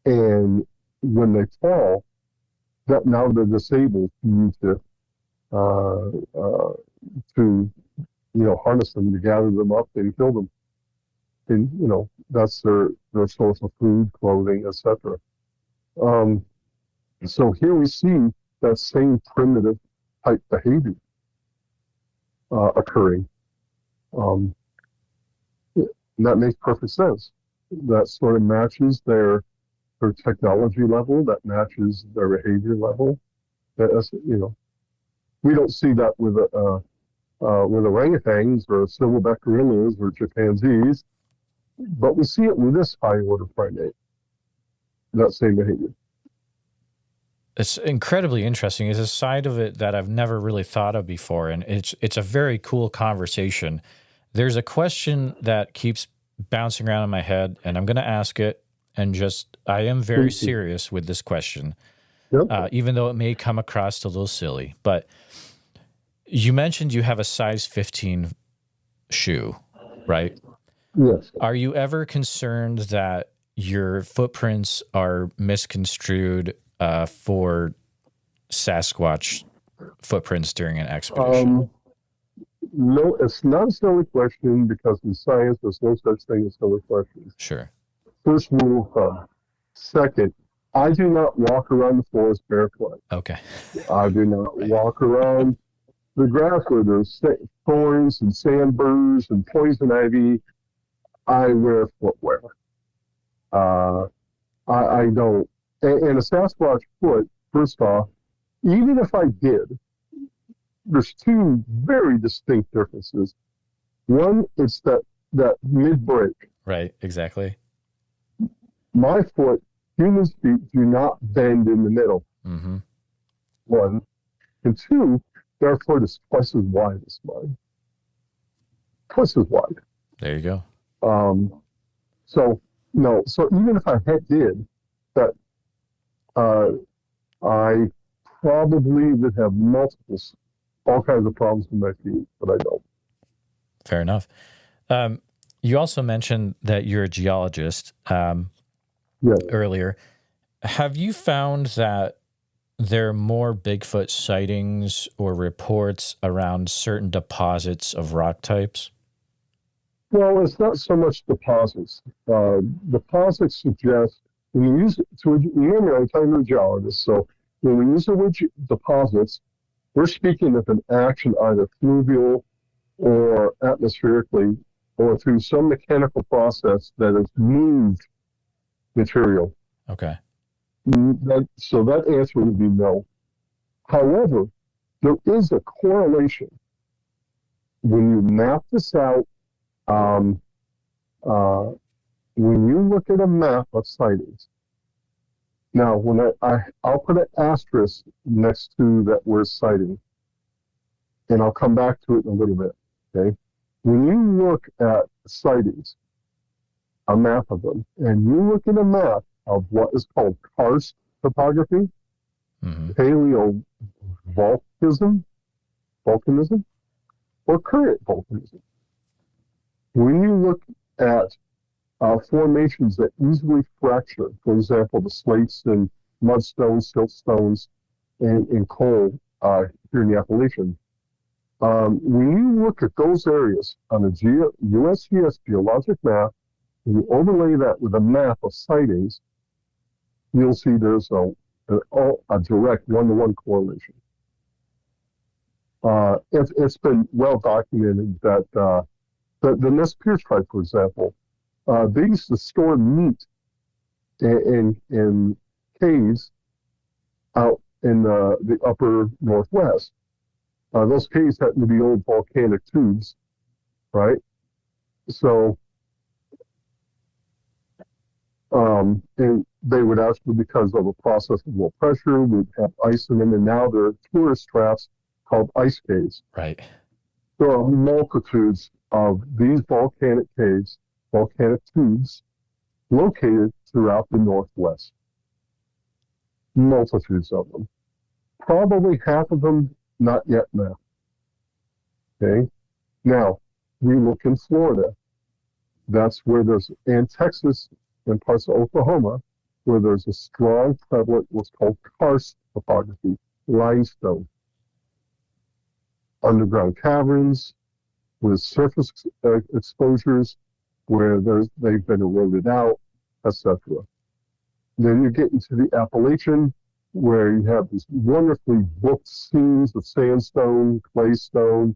S2: And when they fall, that now they're disabled to harness them, to gather them up and kill them. And that's their source of food, clothing, etc. So here we see that same primitive type behavior occurring. And that makes perfect sense. That sort of matches their technology level. That matches their behavior level. We don't see that with orangutans or silverback gorillas or chimpanzees, but we see it with this high order primate. That same behavior.
S1: It's incredibly interesting. It's a side of it that I've never really thought of before, and it's a very cool conversation. There's a question that keeps bouncing around in my head, and I'm going to ask it. And just, I am very serious with this question, even though it may come across a little silly. But you mentioned you have a size 15 shoe, right?
S2: Yes.
S1: Are you ever concerned that your footprints are misconstrued for Sasquatch footprints during an expedition?
S2: No, it's not a silly question because in science there's no such thing as silly questions.
S1: Sure.
S2: First rule of thumb. Second, I do not walk around the forest barefoot.
S1: Okay.
S2: I do not walk around the grass where there's thorns and sandburrs and poison ivy. I wear footwear. I don't. And a Sasquatch foot, first off, even if I did, there's two very distinct differences. One, it's that mid-break.
S1: Right, exactly.
S2: My foot, humans' feet do not bend in the middle.
S1: Mm-hmm.
S2: One. And two, their foot is twice as wide as mine. Twice as wide.
S1: There you go.
S2: So even if I did that, I probably would have all kinds of problems with my feet, but I don't.
S1: Fair enough. You also mentioned that you're a geologist earlier. Have you found that there are more Bigfoot sightings or reports around certain deposits of rock types?
S2: Well, it's not so much deposits. Deposits suggest, when you use it, so remember I'm talking to a geologist, so when we use the word deposits, we're speaking of an action either fluvial or atmospherically or through some mechanical process that has moved material.
S1: Okay.
S2: So that answer would be no. However, there is a correlation. When you map this out, when you look at a map of sightings, now when I'll put an asterisk next to that word sighting, and I'll come back to it in a little bit, okay? When you look at sightings, a map of them, and you look at a map of what is called karst topography, paleovolcanism, or current volcanism. When you look at formations that easily fracture, for example, the slates and mudstones, siltstones, and coal here in the Appalachian, when you look at those areas on a USGS geologic map, and you overlay that with a map of sightings, you'll see there's a direct one-to-one correlation. It's been well documented that the Nez Perce tribe, for example, they used to store meat in caves out in the upper Northwest. Those caves happen to be old volcanic tubes, right? So, and they would actually, because of a process of low pressure, would have ice in them, and now they're tourist traps called ice caves.
S1: Right.
S2: There are multitudes of these volcanic caves, volcanic tubes, located throughout the Northwest. Multitudes of them. Probably half of them not yet mapped. Okay? Now, we look in Florida. That's where and Texas and parts of Oklahoma, where there's a strong prevalent what's called karst topography, limestone. Underground caverns with surface exposures where they've been eroded out, etc. Then you get into the Appalachian, where you have these wonderfully booked seams of sandstone, claystone,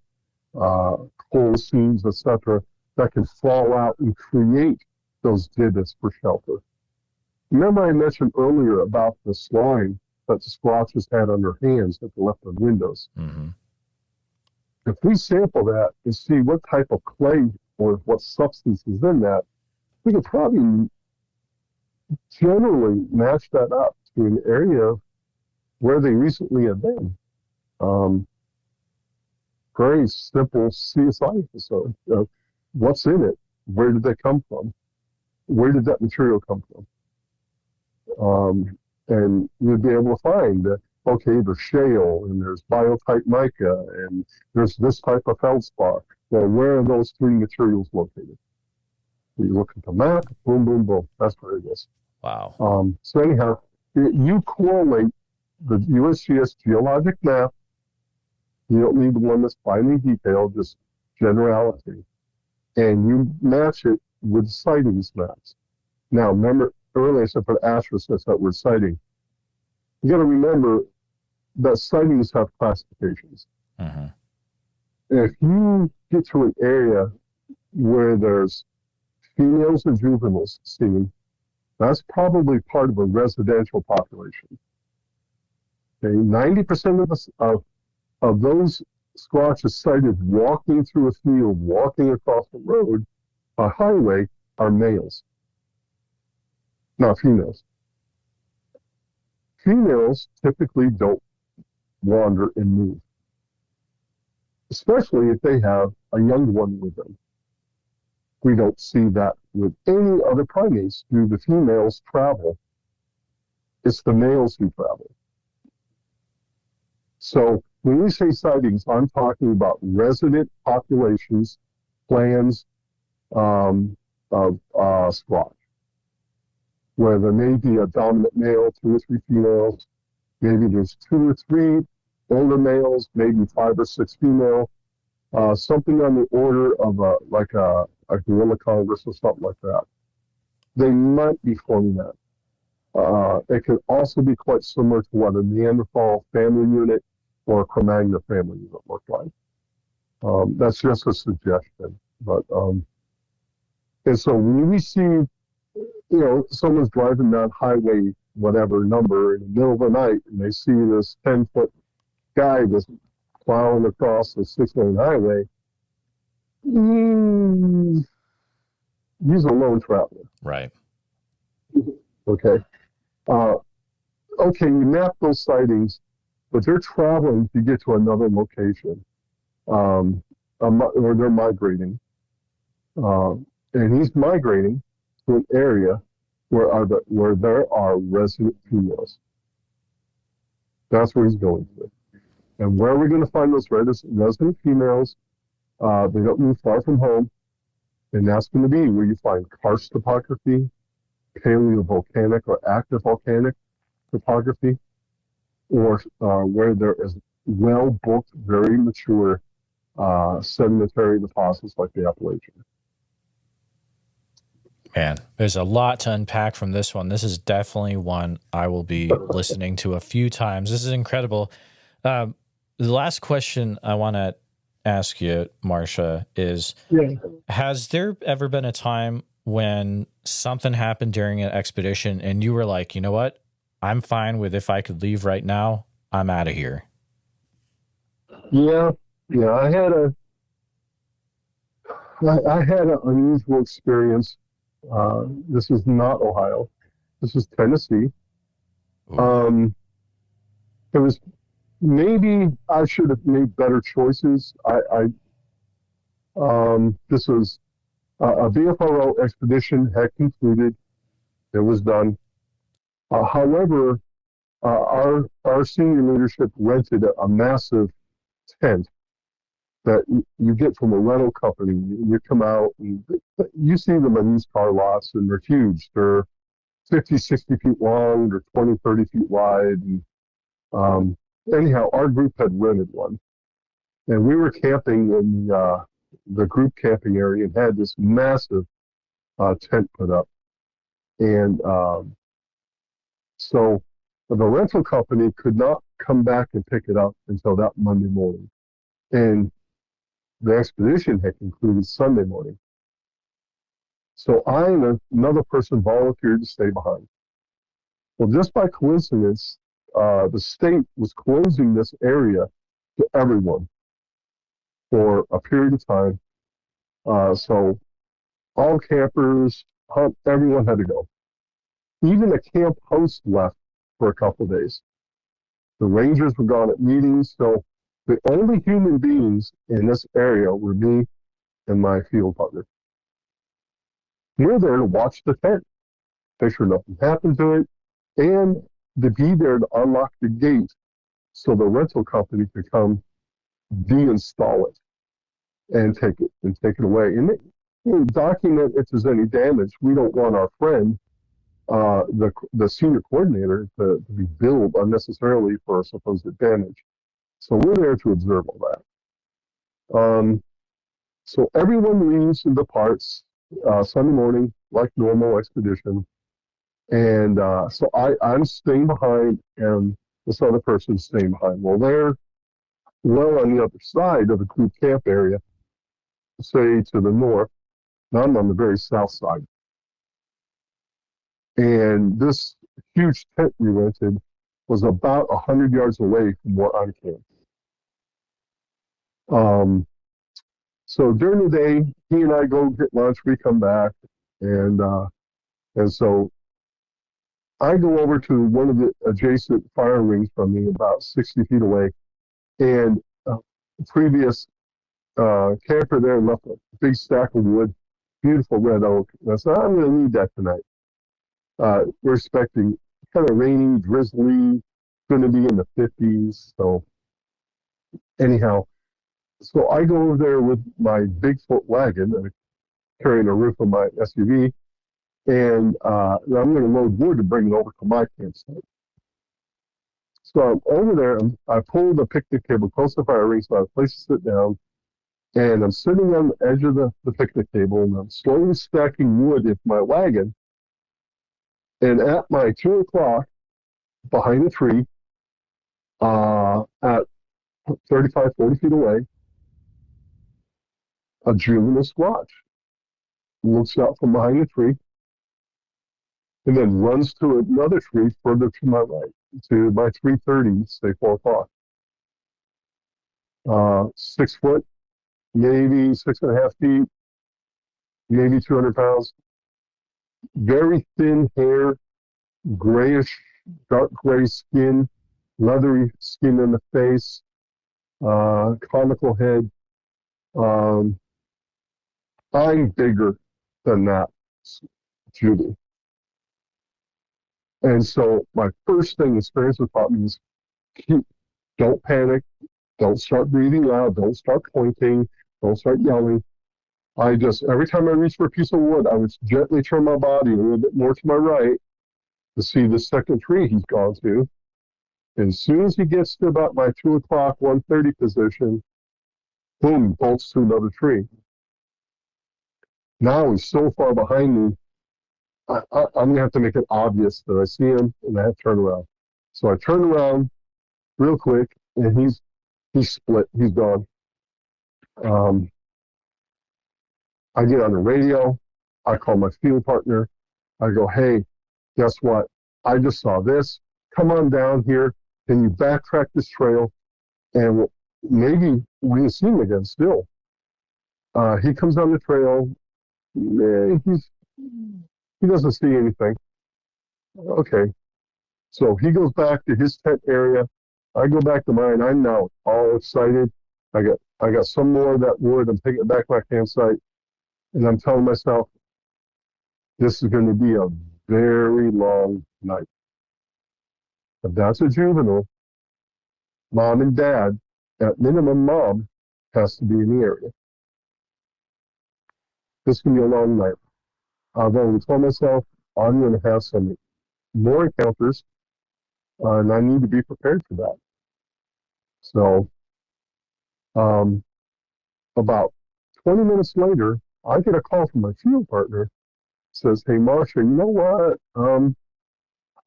S2: coal seams, etc., that can fall out and create those divots for shelter. Remember I mentioned earlier about the slime that the squatches had on their hands that they left on windows.
S1: Mm-hmm.
S2: If we sample that and see what type of clay or what substance is in that, we could probably generally match that up to an area where they recently have been. Very simple CSI episode. What's in it? Where did they come from? Where did that material come from? And you'd be able to find that, okay, there's shale and there's biotite mica and there's this type of feldspar. Well, where are those three materials located? You look at the map, boom, boom, boom. That's where it is.
S1: Wow.
S2: So anyhow, you correlate the USGS geologic map. You don't need the one that's finely detailed, just generality. And you match it with sightings maps. Now, remember, earlier I said for the asterisk, that's that word sighting. You got to remember that sightings have classifications.
S1: Mm-hmm.
S2: If you get to an area where there's females and juveniles seen, that's probably part of a residential population. Okay, 90% of those squatches sighted walking through a field, walking across the road, a highway, are males, not females. Females typically don't wander and move, especially if they have a young one with them. We don't see that with any other primates. Do the females travel? It's the males who travel. So when we say sightings, I'm talking about resident populations, plans of squatch, where there may be a dominant male, 2 or 3 females, maybe there's 2 or 3 older males, maybe 5 or 6 female, something on the order of a gorilla congress or something like that. They might be forming that. It could also be quite similar to what a Neanderthal family unit or a Cro-Magnon family unit looked like. That's just a suggestion. But and so when we see, someone's driving down highway, whatever number, in the middle of the night, and they see this 10-foot guy just plowing across the 6-lane highway, he's a lone traveler.
S1: Right.
S2: Okay. Okay, you map those sightings, but they're traveling to get to another location, or they're migrating. And he's migrating to an area where there are resident females. That's where he's going to. And where are we going to find those resident females? They don't move far from home, and that's going to be where you find karst topography, paleovolcanic or active volcanic topography, or where there is well-booked, very mature sedimentary deposits like the Appalachian.
S1: Man, there's a lot to unpack from this one. This is definitely one I will be listening to a few times. This is incredible. The last question I want to ask you, Marsha, is has there ever been a time when something happened during an expedition and you were like, you know what? I'm fine with if I could leave right now, I'm out of here.
S2: Yeah. I had an unusual experience. This is not Ohio. This is Tennessee. It was maybe I should have made better choices. This was a BFRO expedition had concluded. It was done. However, our senior leadership rented a massive tent that you get from a rental company. You come out and you see them on used car lots, and they're huge. They're 50, 60 feet long. They're 20, 30 feet wide. And, anyhow, our group had rented one. And we were camping in the group camping area and had this massive tent put up. And so the rental company could not come back and pick it up until that Monday morning. And the expedition had concluded Sunday morning. So I and another person volunteered to stay behind. Well, just by coincidence, the state was closing this area to everyone for a period of time. So all campers, everyone had to go. Even the camp host left for a couple of days. The rangers were gone at meetings, so the only human beings in this area were me and my field partner. We're there to watch the tent, make sure nothing happened to it, and to be there to unlock the gate so the rental company could come deinstall it and take it away. And document if there's any damage. We don't want our friend, the senior coordinator, to be billed unnecessarily for supposed damage. So we're there to observe all that. So everyone leaves and departs Sunday morning, like normal expedition. And so I'm staying behind, and this other person's staying behind. Well, they're well on the other side of the group camp area, say to the north. Now I'm on the very south side. And this huge tent we rented was about 100 yards away from where I'm camped. So during the day, he and I go get lunch, we come back, and so I go over to one of the adjacent fire rings from me, about 60 feet away, and the previous camper there left a big stack of wood, beautiful red oak. And I said, I'm going to need that tonight. We're expecting kind of rainy, drizzly, going to be in the 50s. So anyhow, so I go over there with my Bigfoot wagon, carrying a roof of my SUV, and I'm going to load wood to bring it over to my campsite. So I'm over there, and I pull the picnic table close to the fire ring so I have a place to sit down, and I'm sitting on the edge of the picnic table, and I'm slowly stacking wood into my wagon, and at my 2 o'clock, behind a tree, at 35, 40 feet away, a juvenile squatch looks out from behind the tree and then runs to another tree further to my right, to my 3:30, say 4 o'clock. 6 foot, maybe 6.5 feet, maybe 200 pounds. Very thin hair, grayish, dark gray skin, leathery skin in the face, comical head. I'm bigger than that, Judy. And so my first thing experience with taught me is don't panic, don't start breathing loud, don't start pointing, don't start yelling. Every time I reach for a piece of wood, I would gently turn my body a little bit more to my right to see the second tree he's gone to. And as soon as he gets to about my 2 o'clock, 1:30 position, boom, bolts to another tree. Now he's so far behind me, I'm going to have to make it obvious that I see him and I have to turn around. So I turn around real quick, and he's split. He's gone. I get on the radio. I call my field partner. I go, hey, guess what? I just saw this. Come on down here. Can you backtrack this trail? And maybe we can see him again still. He comes on the trail. He doesn't see anything. Okay. So he goes back to his tent area. I go back to mine. I'm now all excited. I got some more of that wood. I'm taking it back to my campsite. And I'm telling myself, this is going to be a very long night. If that's a juvenile, mom and dad, at minimum mom, has to be in the area. This can be a long night. I've already told myself I'm going to have some more encounters, and I need to be prepared for that. So about 20 minutes later, I get a call from my field partner. Says, hey, Marsha, you know what?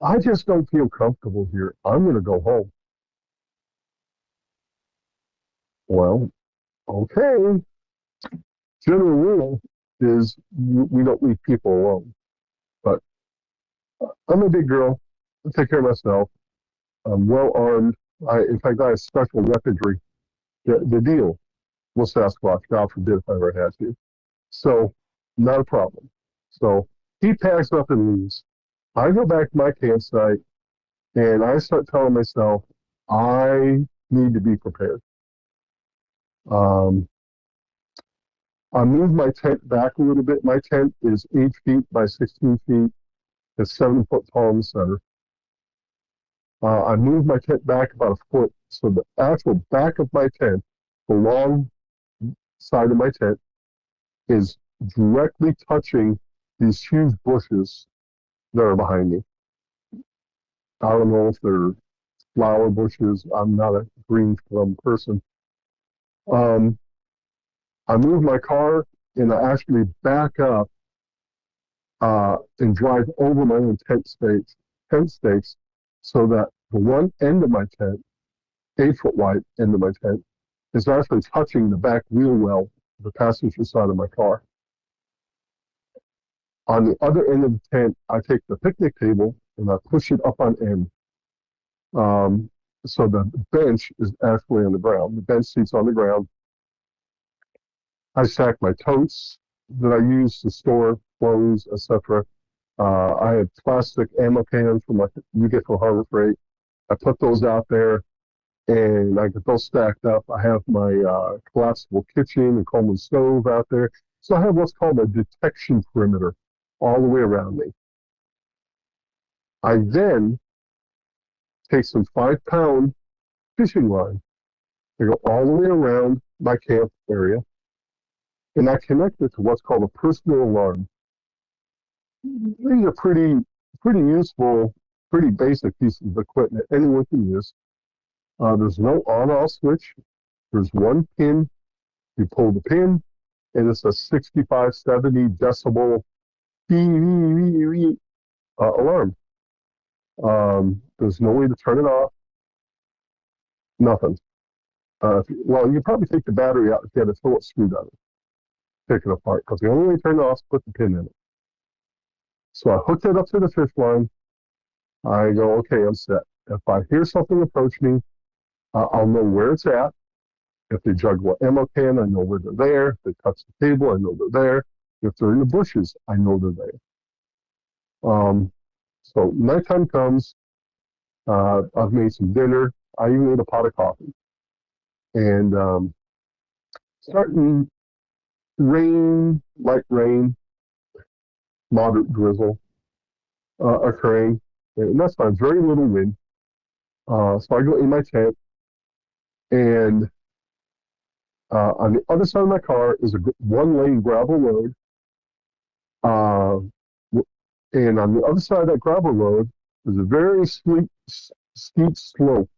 S2: I just don't feel comfortable here. I'm going to go home. Well, okay. General rule is we don't leave people alone. But I'm a big girl. I take care of myself. I'm well armed. In fact, I have special weaponry. The deal with Sasquatch, God forbid if I ever had to. So, not a problem. So, he packs up and leaves. I go back to my campsite, and I start telling myself, I need to be prepared. I moved my tent back a little bit. My tent is 8 feet by 16 feet. It's 7 foot tall in the center. I moved my tent back about a foot, so the actual back of my tent, the long side of my tent, is directly touching these huge bushes that are behind me. I don't know if they're flower bushes. I'm not a green thumb person. I moved my car and I actually back up and drive over my own tent stakes, so that the one end of my tent, 8 foot wide end of my tent, is actually touching the back wheel well, the passenger side of my car. On the other end of the tent, I take the picnic table and I push it up on end. So the bench is actually on the ground. The bench seat's on the ground. I stack my totes that I use to store clothes, etc. I have plastic ammo cans from you get from Harbor Freight. I put those out there, and I get those stacked up. I have my collapsible kitchen and Coleman stove out there. So I have what's called a detection perimeter all the way around me. I then take some 5-pound fishing line. I go all the way around my camp area, and I connect it to what's called a personal alarm. These are pretty useful, pretty basic pieces of equipment anyone can use. There's no on-off switch. There's one pin. You pull the pin, and it's a 65, 70 decibel alarm. There's no way to turn it off. Nothing. Well, you probably take the battery out if you had a Phillips screwdriver. Take it apart, because the only way to turn it off is put the pin in it. So I hooked it up to the fish line. I go, okay, I'm set. If I hear something approach me, I'll know where it's at. If they juggle an ammo can, I know where they're there. If they touch the table, I know they're there. If they're in the bushes, I know they're there. So nighttime comes. I've made some dinner. I even made a pot of coffee. And starting rain, light rain, moderate drizzle occurring. And that's fine. Very little wind. So I go in my tent, and on the other side of my car is a one-lane gravel road. And on the other side of that gravel road is a very steep slope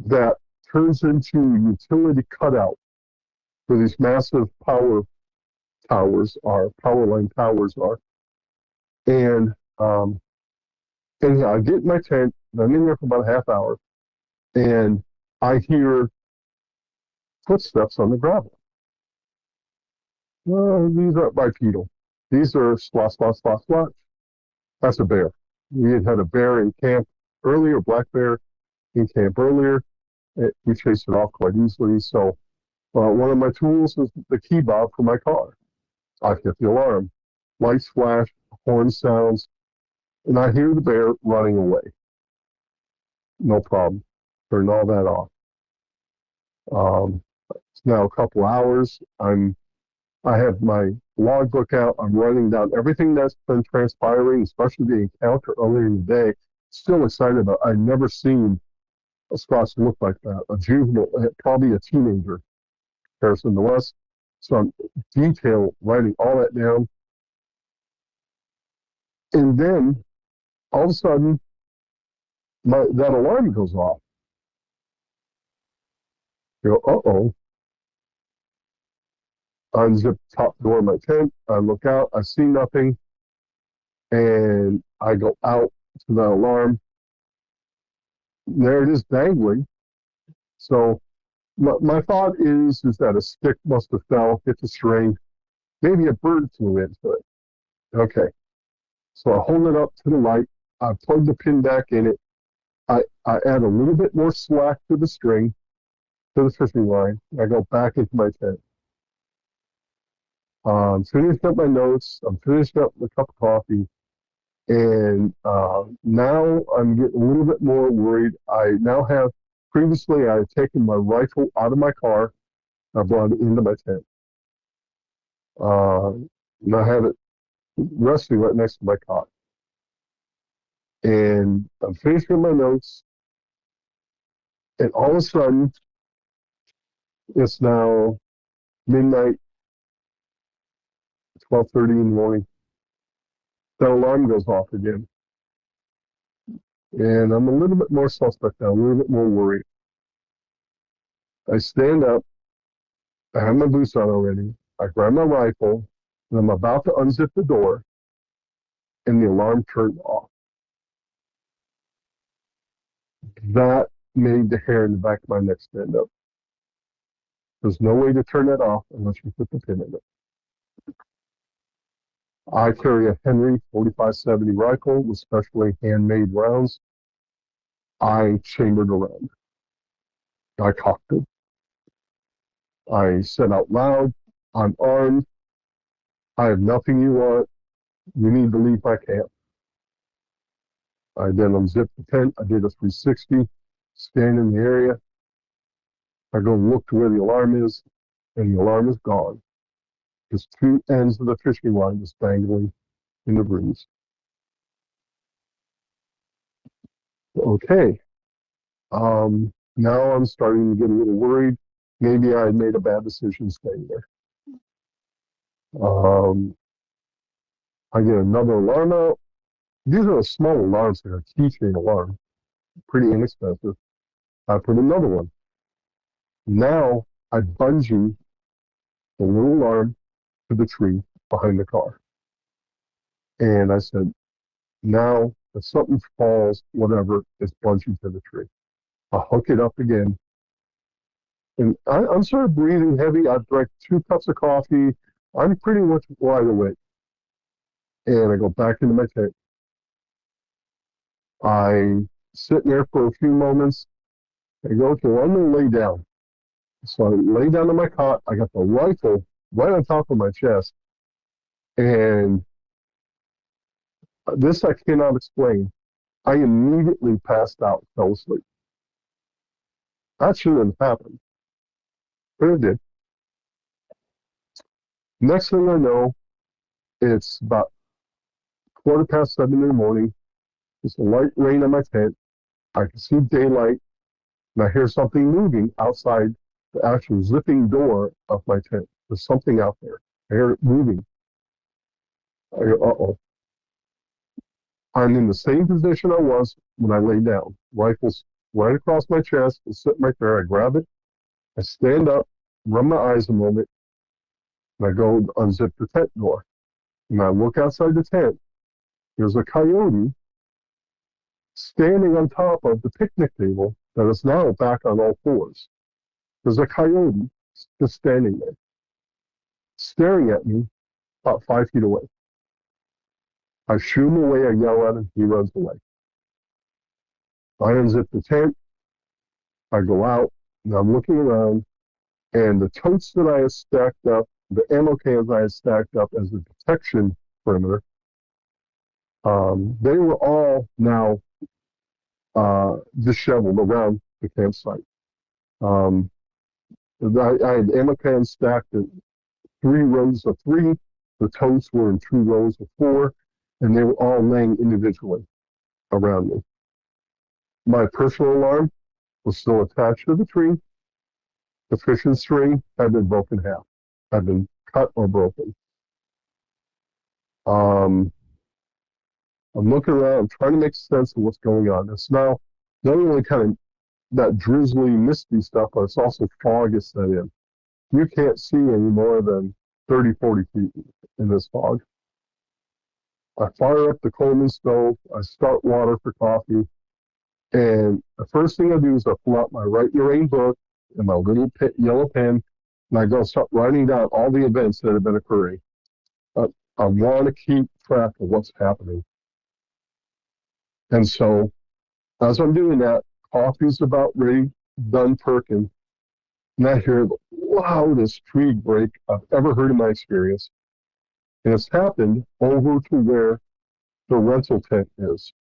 S2: that turns into a utility cutout where these massive power line towers are. And anyhow, I get in my tent, and I'm in there for about a half hour, and I hear footsteps on the gravel. These aren't bipedal. These are squash. That's a bear. We had a bear in camp earlier, black bear in camp earlier. We chased it off quite easily. So one of my tools is the key fob for my car. I hit the alarm. Lights flash, horn sounds, and I hear the bear running away. No problem. Turn all that off. It's now a couple hours. I have my logbook out. I'm writing down everything that's been transpiring, especially the encounter earlier in the day. Still excited about it. I've never seen a Sasquatch look like that. A juvenile, probably a teenager comparison to us. So I'm writing all that down. And then all of a sudden, that alarm goes off. You go, uh-oh. I unzip the top door of my tent. I look out. I see nothing. And I go out to the alarm. There it is dangling. So my thought is that a stick must have fell, hit the string. Maybe a bird flew into it. Okay. So I hold it up to the light. I plug the pin back in it. I add a little bit more slack to the string, to the fishing line. I go back into my tent. I'm finishing up my notes. I'm finishing up a cup of coffee. And now I'm getting a little bit more worried. Previously I had taken my rifle out of my car. I brought it into my tent. And I have it resting right next to my cot. And I'm finishing my notes. And all of a sudden, it's now midnight, 12:30 in the morning. The alarm goes off again. And I'm a little bit more suspect now, a little bit more worried. I stand up. I have my boots on already. I grab my rifle, and I'm about to unzip the door, and the alarm turned off. That made the hair in the back of my neck stand up. There's no way to turn that off unless you put the pin in it. I carry a Henry 4570 rifle with specially handmade rounds. I chambered around. I cocked it. I said out loud, I'm armed. I have nothing you want. You need to leave my camp. I then unzipped the tent. I did a 360, stand in the area. I go look to where the alarm is, and the alarm is gone. Just two ends of the fishing line just dangling in the breeze. Okay. Now I'm starting to get a little worried. Maybe I made a bad decision staying there. I get another alarm out. These are small alarms here, a keychain alarm, pretty inexpensive. I put another one. Now I bungee the little alarm to the tree behind the car. And I said, now if something falls, whatever, it's bungee to the tree. I hook it up again. And I'm sort of breathing heavy. I've drank 2 cups of coffee. I'm pretty much wide awake. And I go back into my tent. I sit there for a few moments. I go, okay, well, I'm going to lay down. So I lay down on my cot. I got the rifle right on top of my chest. And this I cannot explain. I immediately passed out, fell asleep. That shouldn't have happened, but it did. Next thing I know, it's about 7:15 in the morning. It's a light rain on my tent. I can see daylight, and I hear something moving outside the actual zipping door of my tent. There's something out there. I hear it moving. I go, uh-oh. I'm in the same position I was when I lay down. Rifle's right across my chest. It's sitting right there. I grab it. I stand up, rub my eyes a moment, and I go unzip the tent door. And I look outside the tent. There's a coyote standing on top of the picnic table that is now back on all fours. There's a coyote just standing there, staring at me about 5 feet away. I shoo him away, I yell at him, he runs away. I unzip the tent, I go out, and I'm looking around, and the totes that I had stacked up, the ammo cans I had stacked up as a protection perimeter, they were all now disheveled around the campsite. I had ammo cans stacked in 3 rows of 3. The totes were in 2 rows of 4, and they were all laying individually around me. My personal alarm was still attached to the tree. The fishing string had been broken in half, had been cut or broken. I'm looking around, I'm trying to make sense of what's going on. It's now not only kind of that drizzly, misty stuff, but it's also fog is set in. You can't see any more than 30, 40 feet in this fog. I fire up the Coleman stove, I start water for coffee, and the first thing I do is I pull out my Write Your Rain book and my little yellow pen, and I go start writing down all the events that have been occurring. I want to keep track of what's happening. And so, as I'm doing that, coffee's about ready, done perking, and I hear the loudest tree break I've ever heard in my experience. And it's happened over to where the rental tent is.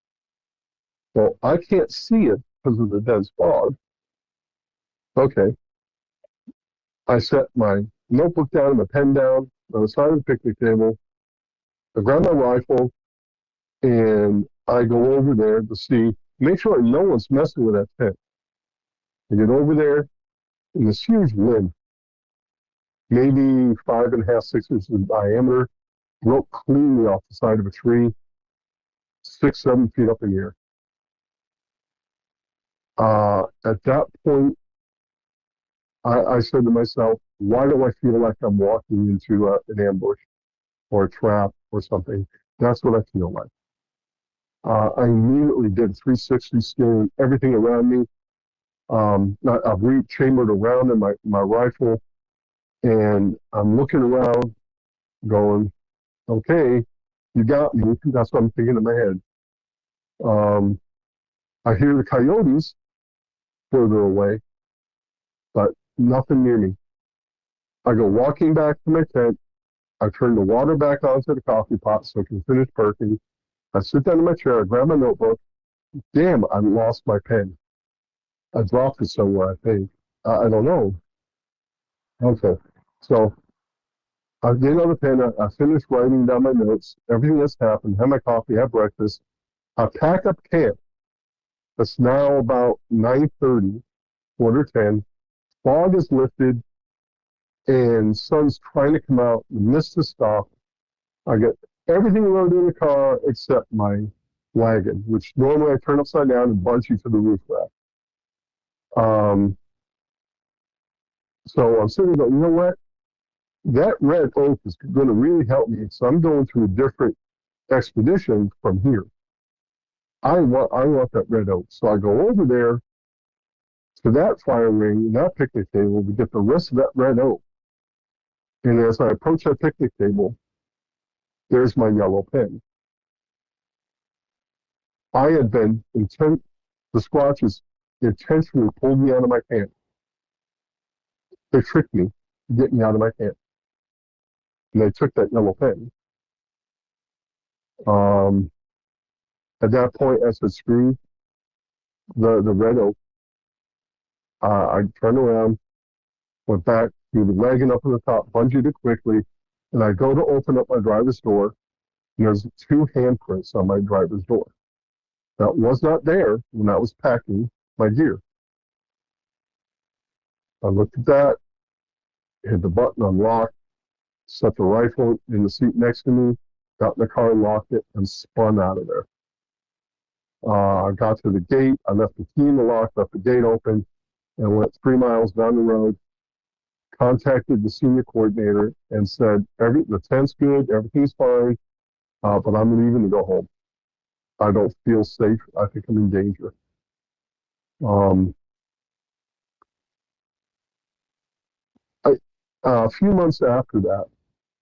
S2: Well, I can't see it because of the dense fog. Okay. I set my notebook down, my pen down on the side of the picnic table. I grab my rifle and I go over there to see, make sure no one's messing with that tent. I get over there in this huge limb, maybe 5.5, 6 inches in diameter, broke cleanly off the side of a tree, 6, 7 feet up in the air. At that point, I said to myself, why do I feel like I'm walking into an ambush or a trap or something? That's what I feel like. I immediately did 360 scanning everything around me. I've re-chambered around in my rifle, and I'm looking around going, okay, you got me. That's what I'm thinking in my head. I hear the coyotes further away, but nothing near me. I go walking back to my tent. I turn the water back onto the coffee pot so I can finish perking. I sit down in my chair. I grab my notebook. Damn, I lost my pen. I dropped it somewhere, I think. I don't know. Okay. So I get on the pen. I finish writing down my notes, everything that's happened, have my coffee, have breakfast. I pack up camp. It's now about 9:30, quarter 10. Fog is lifted, and sun's trying to come out. The mist has stopped. I get everything loaded in the car except my wagon, which normally I turn upside down and bungee to the roof rack. So I'm sitting there, you know what? That red oak is going to really help me. So I'm going to a different expedition from here. I want that red oak. So I go over there to that fire ring, that picnic table, to get the rest of that red oak. And as I approach that picnic table, there's my yellow pen. I had been the Squatches intentionally pulled me out of my camp. They tricked me to get me out of my camp. And they took that yellow pen. At that point, I said, screw the red oak. I turned around, went back to the wagon up on the top, bungeed it quickly, and I go to open up my driver's door, and there's 2 handprints on my driver's door. That was not there when I was packing my gear. I looked at that, hit the button, unlocked, set the rifle in the seat next to me, got in the car, locked it, and spun out of there. I got to the gate. I left the key in the lock, left the gate open, and went 3 miles down the road, contacted the senior coordinator, and said, the tent's good, everything's fine, but I'm leaving to go home. I don't feel safe. I think I'm in danger. A few months after that,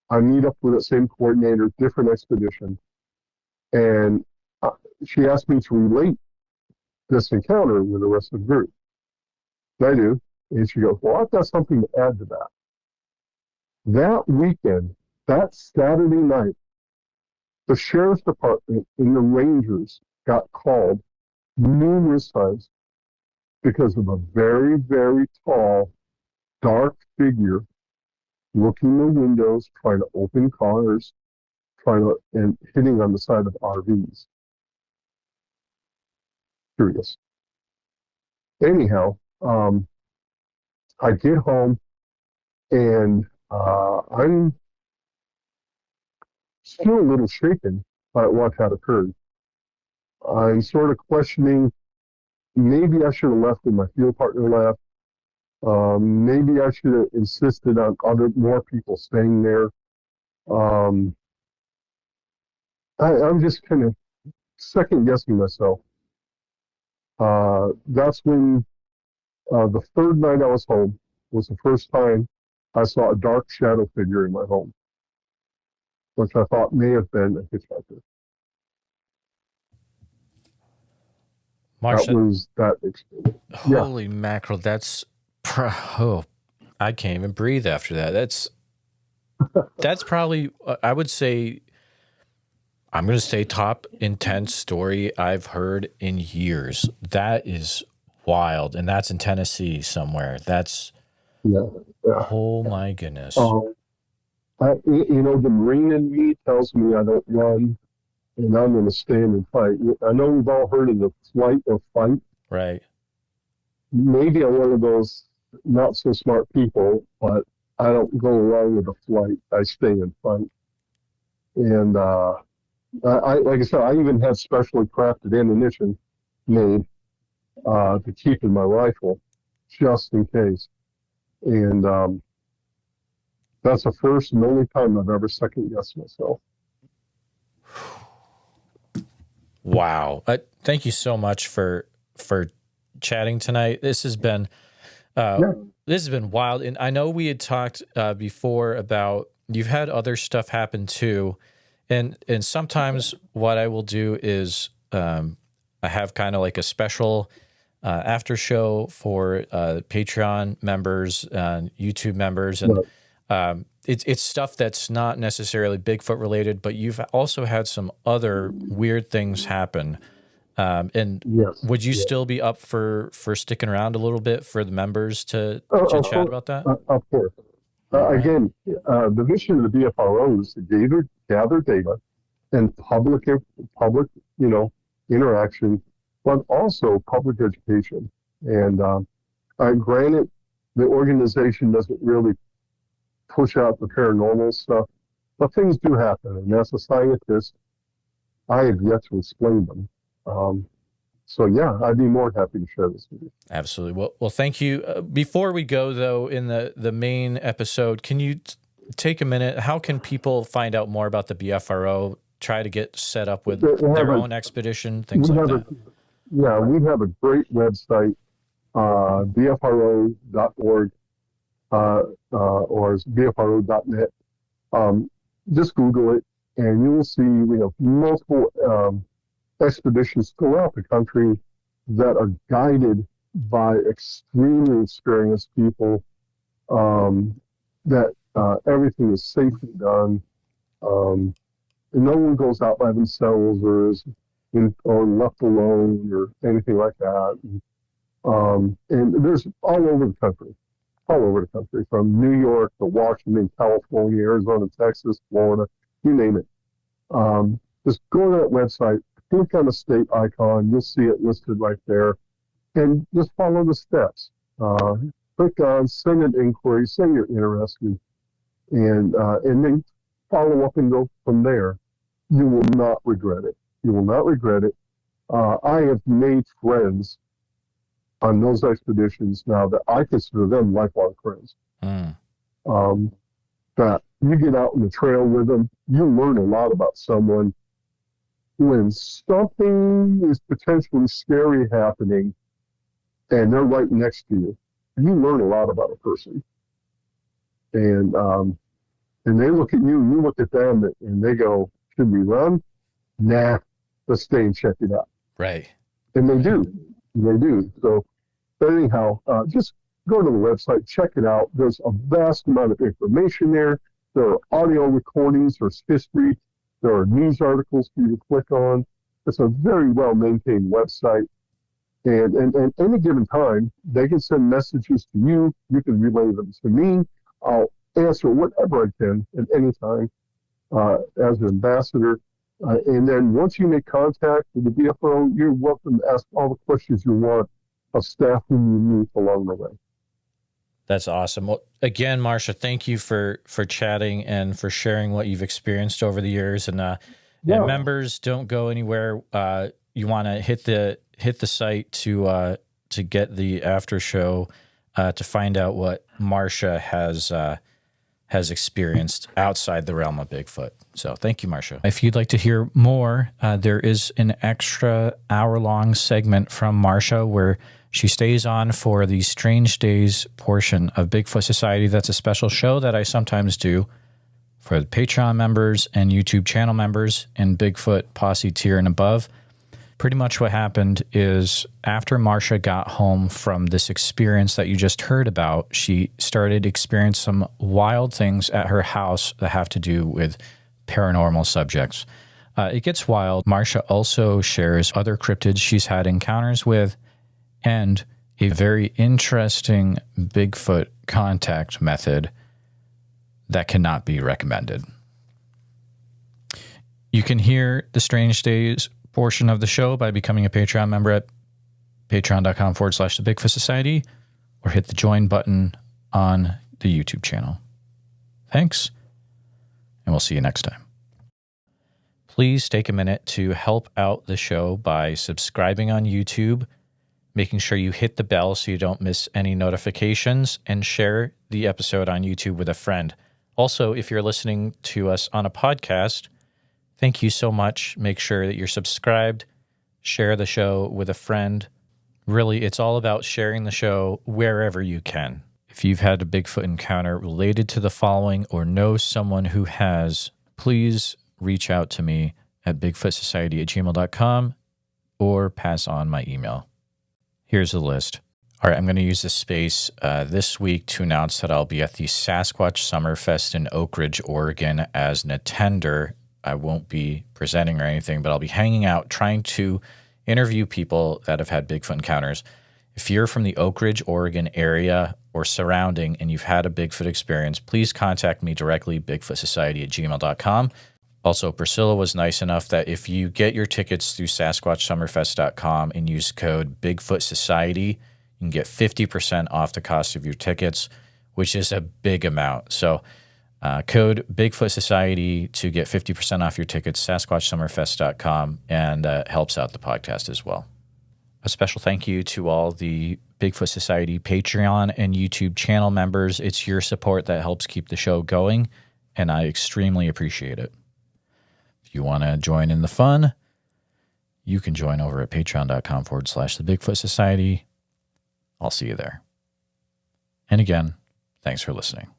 S2: I meet up with that same coordinator, different expedition, and she asked me to relate this encounter with the rest of the group. And I do. And she goes, well, I've got something to add to that. That weekend, that Saturday night, the sheriff's department and the rangers got called numerous times because of a very, very tall, dark figure looking in the windows, trying to open cars, and hitting on the side of RVs. Curious. Anyhow, I get home and I'm still a little shaken by what had occurred. I'm sort of questioning, maybe I should have left when my field partner left. Maybe I should have insisted on more people staying there. I'm just kind of second guessing myself. That's when the third night I was home was the first time I saw a dark shadow figure in my home, which I thought may have been a hitchhiker.
S1: Marsha,
S2: That was that experience.
S1: Holy mackerel, that's I can't even breathe after that. That's probably, I would say, I'm going to say top intense story I've heard in years. That is wild. And that's in Tennessee somewhere. That's,
S2: Yeah, yeah.
S1: oh my goodness.
S2: The Marine in me tells me I don't run, and I'm going to stand and fight. I know we've all heard of the flight or fight.
S1: Right.
S2: Maybe I'm one of those not so smart people, but I don't go along with the flight. I stay and fight. And like I said, I even had specially crafted ammunition made to keep in my rifle, just in case. And that's the first and only time I've ever second guessed myself.
S1: Wow. Thank you so much for chatting tonight. This has been wild. And I know we had talked before about you've had other stuff happen too. And sometimes what I will do is I have kind of like a special after show for Patreon members and YouTube members. And it's stuff that's not necessarily Bigfoot related, but you've also had some other weird things happen. Would you still be up for sticking around a little bit for the members to chat about that?
S2: Of course. Again, the mission of the BFRO is to gather data and public, interaction, but also public education. And granted, the organization doesn't really push out the paranormal stuff, but things do happen. And as a scientist, I have yet to explain them. So yeah, I'd be more happy to share this with you.
S1: Absolutely. Well, thank you. Before we go though, in the main episode, can you take a minute? How can people find out more about the BFRO? Try to get set up with their own expedition, things like that.
S2: We have a great website, bfro.org, or bfro.net. Just Google it, and you will see we have multiple expeditions throughout the country that are guided by extremely experienced people, that everything is safely done. And no one goes out by themselves or left alone or anything like that. And there's all over the country, from New York to Washington, California, Arizona, Texas, Florida, you name it. Just go to that website, click on the state icon, you'll see it listed right there, and just follow the steps. Click on, send an inquiry, say you're interested, and then follow up and go from there. You will not regret it. You will not regret it. I have made friends on those expeditions now that I consider them lifelong friends. That you get out on the trail with them, you learn a lot about someone. When something is potentially scary happening and they're right next to you, you learn a lot about a person. And they look at you, you look at them, and they go, should we run? Nah, let's stay and check it out.
S1: Right.
S2: And they do. So anyhow, just go to the website, check it out. There's a vast amount of information there. There are audio recordings, there's history, there are news articles for you to click on. It's a very well-maintained website. And at any given time, they can send messages to you. You can relay them to me. I'll answer whatever I can at any time as an ambassador. And then once you make contact with the BFRO, you're welcome to ask all the questions you want of staff whom you meet along the way.
S1: That's awesome. Well, again, Marsha, thank you for chatting and for sharing what you've experienced over the years. And members, don't go anywhere. You want to hit the site to get the after show to find out what Marsha has experienced outside the realm of Bigfoot. So thank you, Marsha. If you'd like to hear more, there is an extra hour-long segment from Marsha where she stays on for the Strange Days portion of Bigfoot Society. That's a special show that I sometimes do for the Patreon members and YouTube channel members in Bigfoot Posse tier and above. Pretty much what happened is after Marsha got home from this experience that you just heard about, she started experiencing some wild things at her house that have to do with paranormal subjects. It gets wild. Marsha also shares other cryptids she's had encounters with and a very interesting Bigfoot contact method that cannot be recommended. You can hear the Strange Days portion of the show by becoming a Patreon member at patreon.com/the Bigfoot Society or hit the join button on the YouTube channel. Thanks, and we'll see you next time. Please take a minute to help out the show by subscribing on YouTube, making sure you hit the bell so you don't miss any notifications, and share the episode on YouTube with a friend. Also, if you're listening to us on a podcast, thank you so much. Make sure that you're subscribed, share the show with a friend. Really, it's all about sharing the show wherever you can. If you've had a Bigfoot encounter related to the following or know someone who has, please reach out to me at bigfootsociety@gmail.com or pass on my email. Here's the list. All right, I'm going to use this space this week to announce that I'll be at the Sasquatch Summerfest in Oak Ridge, Oregon as an attender. I won't be presenting or anything, but I'll be hanging out, trying to interview people that have had Bigfoot encounters. If you're from the Oak Ridge, Oregon area or surrounding and you've had a Bigfoot experience, please contact me directly, bigfootsociety@gmail.com. Also, Priscilla was nice enough that if you get your tickets through SasquatchSummerfest.com and use code Bigfoot Society, you can get 50% off the cost of your tickets, which is a big amount. So code Bigfoot Society to get 50% off your tickets, SasquatchSummerfest.com, and helps out the podcast as well. A special thank you to all the Bigfoot Society Patreon and YouTube channel members. It's your support that helps keep the show going, and I extremely appreciate it. If you want to join in the fun, you can join over at patreon.com/the Bigfoot Society. I'll see you there. And again, thanks for listening.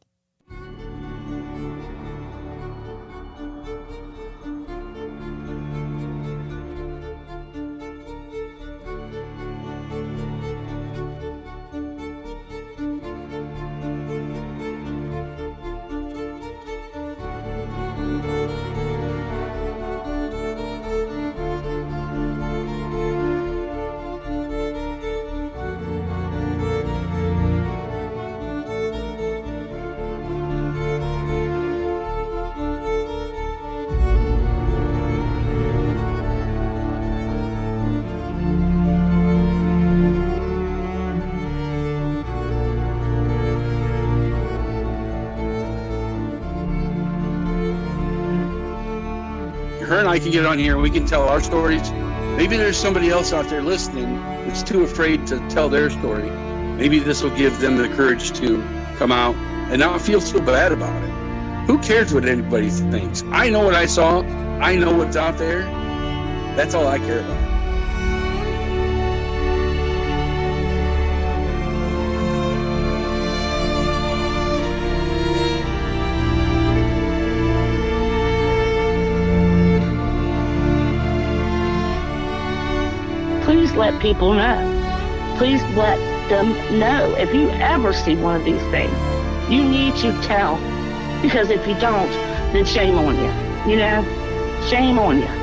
S3: Her and I can get on here and we can tell our stories. Maybe there's somebody else out there listening that's too afraid to tell their story. Maybe this will give them the courage to come out and not feel so bad about it. Who cares what anybody thinks? I know what I saw. I know what's out there. That's all I care about.
S4: Please let people know. Please let them know. If you ever see one of these things, you need to tell. Because if you don't, then shame on you. You know? Shame on you.